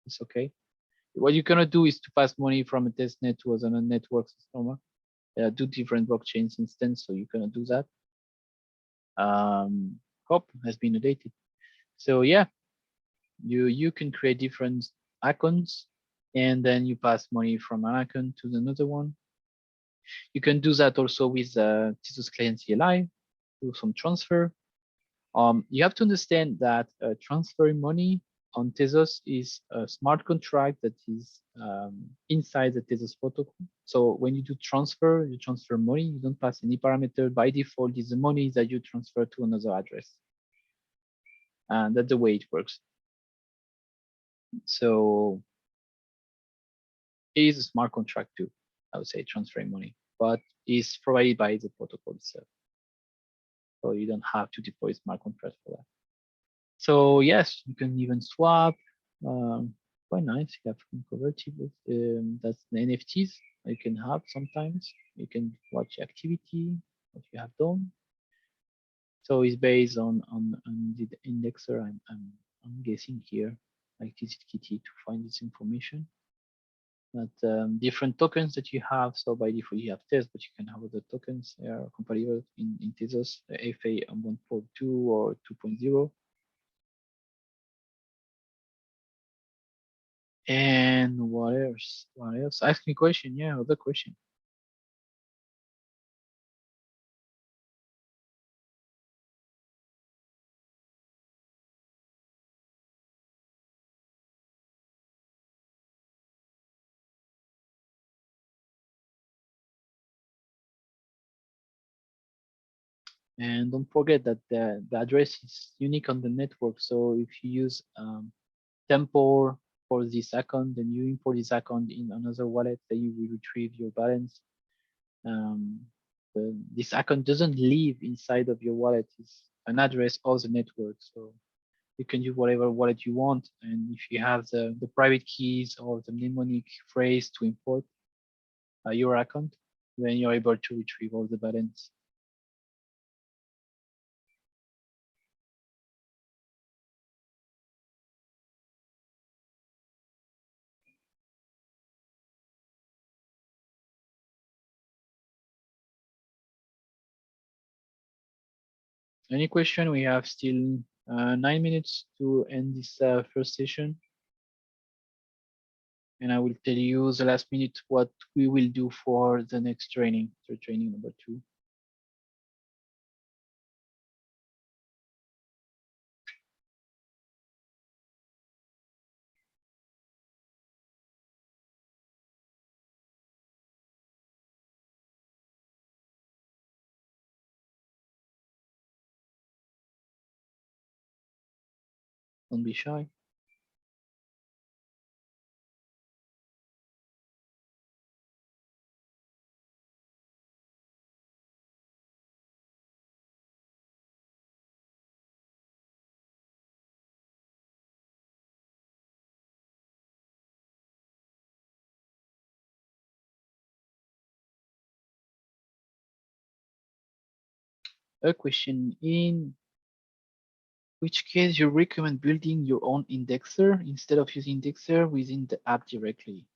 it's okay. What you cannot do is to pass money from a testnet to another network system. There are two different blockchains instance, so you cannot do that. Hop has been updated. So yeah, you can create different accounts and then you pass money from an account to another one. You can do that also with Tezos Client CLI, do some transfer. You have to understand that transferring money on Tezos is a smart contract that is inside the Tezos protocol. So when you do transfer, you transfer money, you don't pass any parameter. By default, is the money that you transfer to another address. And that's the way it works. So it is a smart contract too, I would say, transferring money, but it's provided by the protocol itself. So you don't have to deploy smart contract for that. So yes, you can even swap. Quite nice. You have convertibles. That's the NFTs you can have sometimes. You can watch activity, what you have done. So it's based on the indexer. I'm guessing here, like TZKT to find this information. But different tokens that you have. So by default you have Tez, but you can have other tokens. They are compatible in Tezos, FA 1.2 or 2.0. And what else? What else? Ask me question. Yeah, other question. And don't forget that the address is unique on the network. So if you use Tempo for this account, then you import this account in another wallet, then you will retrieve your balance. Um, this account doesn't live inside of your wallet. It's an address of the network. So you can use whatever wallet you want. And if you have the private keys or the mnemonic phrase to import your account, then you're able to retrieve all the balance. Any question? We have still 9 minutes to end this first session. And I will tell you the last minute what we will do for the next training, so training number 2. Don't be shy. A question in which case you recommend building your own indexer instead of using indexer within the app directly.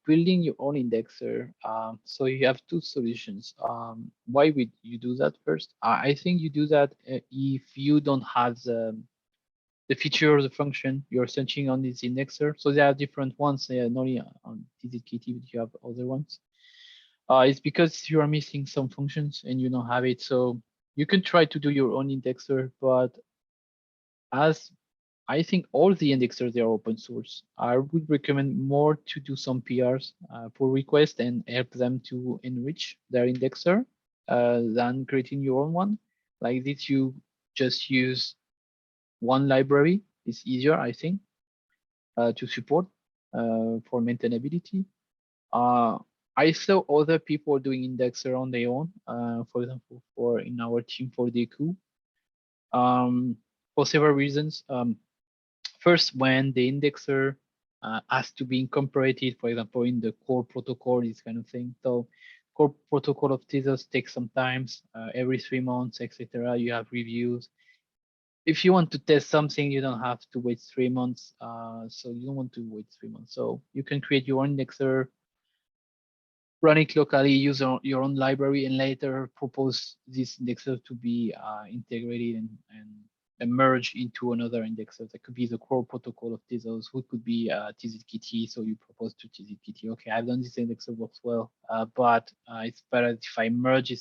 Building your own indexer. So you have two solutions. Why would you do that first? I think you do that if you don't have the feature or the function you're searching on this indexer. So there are different ones, not only on TZKT, but you have other ones. It's because you are missing some functions and you don't have it. So you can try to do your own indexer, but as I think all the indexers they are open source. I would recommend more to do some PRs pull request and help them to enrich their indexer than creating your own one. Like this, you just use one library. It's easier, I think, to support for maintainability. Uh, I saw other people doing indexer on their own. For example, for in our team for Deku, for several reasons. First, when the indexer has to be incorporated, for example, in the core protocol, this kind of thing. So core protocol of Tezos takes some times, every 3 months, etc. You have reviews. If you want to test something, you don't have to wait 3 months. So you don't want to wait 3 months. So you can create your own indexer, run it locally, use your own library, and later propose this indexer to be integrated and merge into another indexer. That could be the core protocol of Tezos, who could be TZKT. So you propose to TZKT, okay, I've done this indexer, works well, but it's better if I merge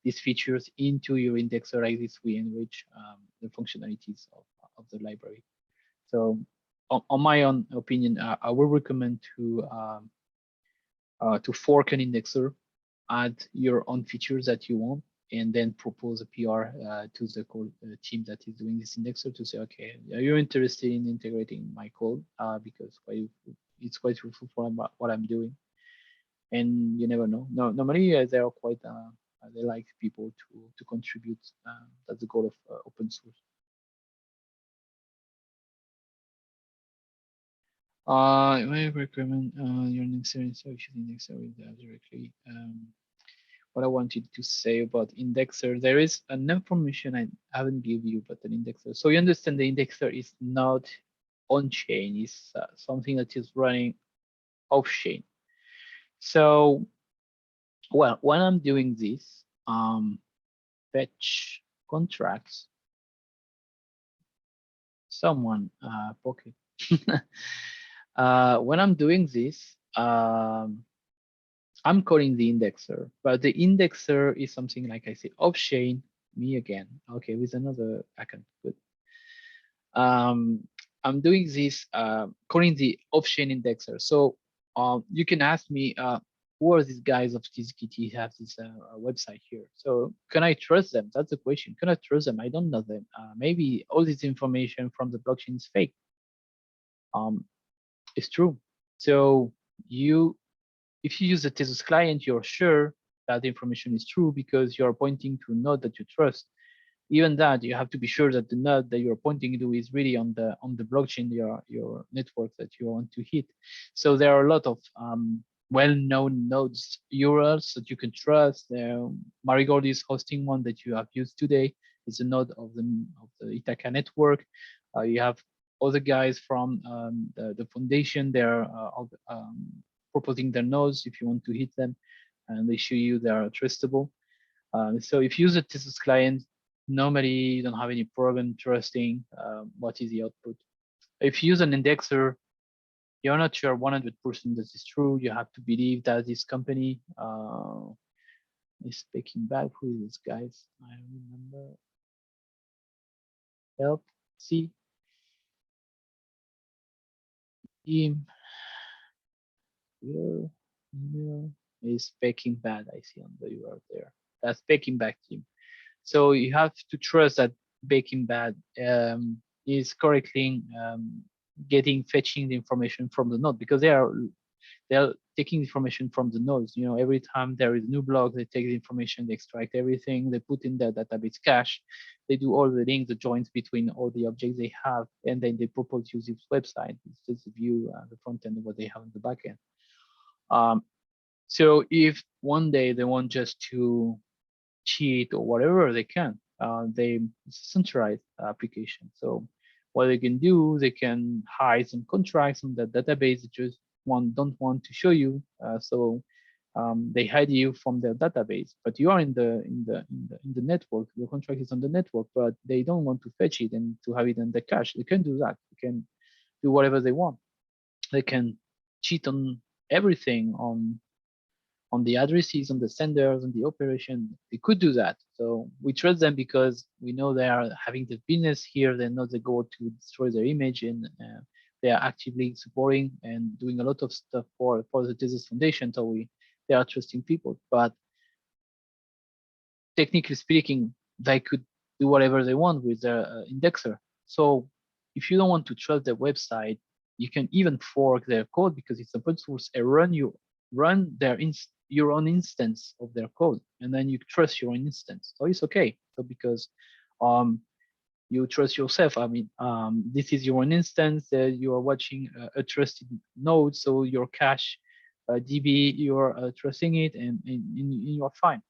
these features into your indexer. Like this, we enrich the functionalities of the library. So on my own opinion, I would recommend to fork an indexer, add your own features that you want, and then propose a PR to the code team that is doing this indexer to say, okay, are you interested in integrating my code? Because it's quite useful for what I'm doing. And you never know. No, normally they are quite, they like people to contribute. That's the goal of open source. I recommend your indexer instead of using indexer with directly. What I wanted to say about indexer. There is an information I haven't give you, but an indexer. So you understand the indexer is not on chain. It's something that is running off chain. So, well, when I'm doing this, fetch contracts, someone pocket. When I'm doing this, I'm calling the indexer, but the indexer is something like I say off chain. Me again. Okay, with another account. Good. Um, I'm doing this calling the off chain indexer. So you can ask me, who are these guys of TZKT have this website here? So can I trust them? That's the question. Can I trust them? I don't know them. Maybe all this information from the blockchain is fake. It's true. So you if you use the Tezos client, you're sure that the information is true because you're pointing to a node that you trust. Even that, you have to be sure that the node that you're pointing to is really on the blockchain, your network that you want to hit. So there are a lot of well-known nodes URLs that you can trust. Marigold is hosting one that you have used today. It's a node of the Ithaca network. You have other guys from the foundation. They're proposing their nodes if you want to hit them, and they show you they are trustable. So if you use a Tezos client, normally you don't have any problem trusting what is the output. If you use an indexer, you're not sure 100% that is true. You have to believe that this company is speaking back. Who is this, guys? I remember. Help. See. Team. Your email is speaking bad. I see on the URL there. That's speaking back team. So you have to trust that Baking Bad is correctly fetching the information from the node because they're taking information from the nodes. You know, every time there is a new block, they take the information, they extract everything, they put in their database cache, they do all the links, the joins between all the objects they have, and then they propose use this website. It's just the view, the front end of what they have in the back end. So if one day they want just to cheat or whatever, they can. It's a centralized application. So what they can do, they can hide some contracts on the database that just don't want to show you. They hide you from their database, but you are in the network. Your contract is on the network, but they don't want to fetch it and to have it in the cache. They can do that. They can do whatever they want. They can cheat on everything, on the addresses, on the senders, on the operation. They could do that. So we trust them because we know they are having the business here. They know they go to destroy their image, and they are actively supporting and doing a lot of stuff for the Tezos Foundation. So they are trusting people. But technically speaking, they could do whatever they want with their indexer. So if you don't want to trust their website, you can even fork their code because it's open source and run your own instance of their code, and then you trust your own instance. So it's okay. So because you trust yourself. I mean, this is your own instance. You are watching a trusted node, so your cache DB, you're trusting it, and you're fine.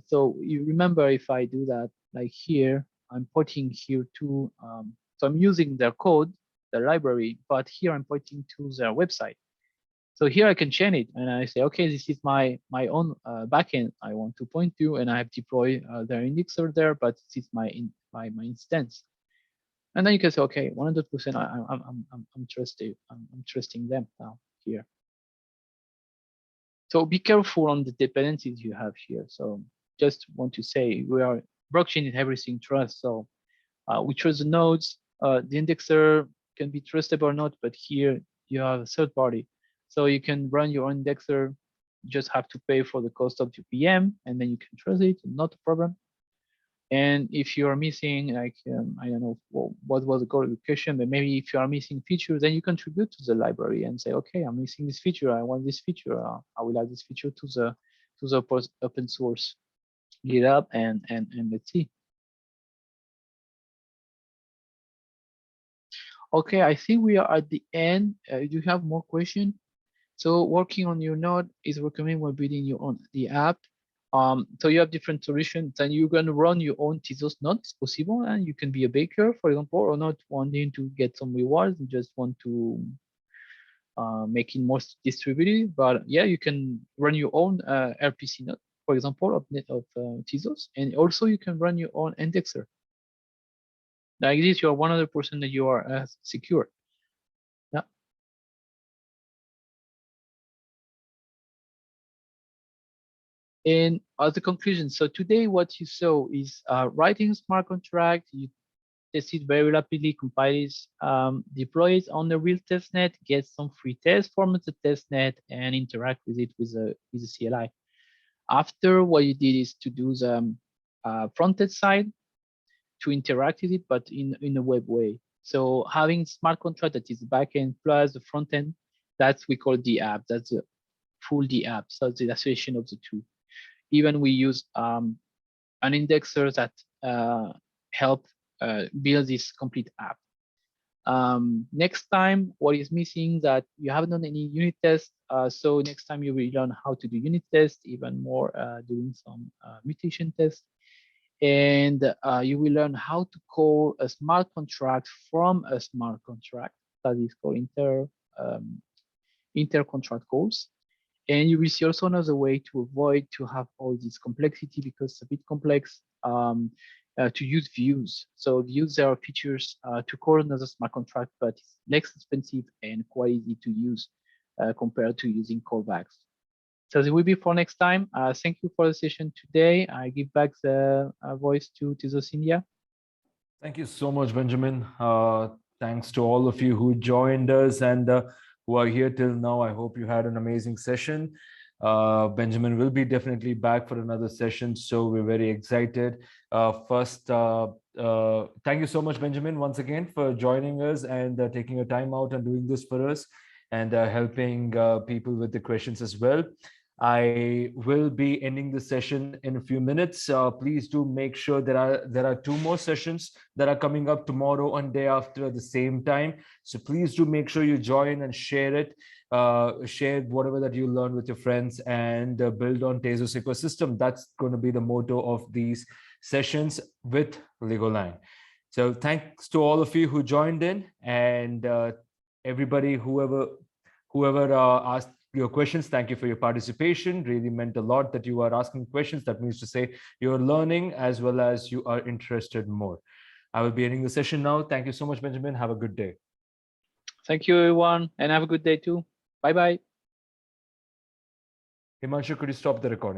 So you remember, if I do that, like here, I'm pointing here to, so I'm using their code, the library, but here I'm pointing to their website. So here I can chain it, and I say, okay, this is my own backend I want to point to, and I have deployed their indexer there, but this is my instance. And then you can say, okay, 100%, I'm trusting them now here. So be careful on the dependencies you have here. So just want to say, we are blockchain in everything trust. So we trust the nodes. The indexer can be trusted or not, but here you have a third party. So you can run your own indexer. You just have to pay for the cost of the VM, and then you can trust it, not a problem. And if you are missing, like, I don't know what was the qualification, but maybe if you are missing features, then you contribute to the library and say, okay, I'm missing this feature. I want this feature. I will add this feature to the open source GitHub, and let's see. Okay, I think we are at the end. Do you have more questions? So working on your node is recommended when building your own the app. So you have different solutions, and you can run your own Tezos node. It's possible, and you can be a baker, for example, or not wanting to get some rewards. You just want to make it more distributed. But yeah, you can run your own RPC node, for example, of Tezos, and also you can run your own indexer. Like this, you are 100% that you are secure. Yeah. And as a conclusion, so today what you saw is writing smart contract. You test it very rapidly, compile it, deploy it on the real testnet, get some free tests, format the testnet, and interact with it with the CLI. After, what you did is to do the front-end side to interact with it, but in a web way. So having smart contract that is backend plus the front end, that's we call the app. That's the full the app. So the association of the two. Even we use an indexer that help build this complete app. Next time, what is missing that you haven't done any unit tests. So next time you will learn how to do unit tests, even more doing some mutation tests. And you will learn how to call a smart contract from a smart contract. That is called inter-contract calls. And you will see also another way to avoid to have all this complexity, because it's a bit complex, to use views. So views are features to call another smart contract, but it's less expensive and quite easy to use compared to using callbacks. So this will be for next time. Thank you for the session today. I give back the voice to Tezos India. Thank you so much, Benjamin. Thanks to all of you who joined us and who are here till now. I hope you had an amazing session. Benjamin will be definitely back for another session, so we're very excited. First, thank you so much, Benjamin, once again for joining us and taking your time out and doing this for us, and helping people with the questions as well. I will be ending the session in a few minutes. Please do make sure there are two more sessions that are coming up tomorrow and day after at the same time. So please do make sure you join and share it. Share whatever that you learn with your friends, and build on Tezos ecosystem. That's going to be the motto of these sessions with LIGO. So thanks to all of you who joined in, and everybody, whoever asked your questions, thank you for your participation. Really meant a lot that you are asking questions. That means to say you're learning as well as you are interested more. I will be ending the session now. Thank you so much, Benjamin. Have a good day. Thank you, everyone, and have a good day too. Bye-bye. Himanshu, could you stop the recording?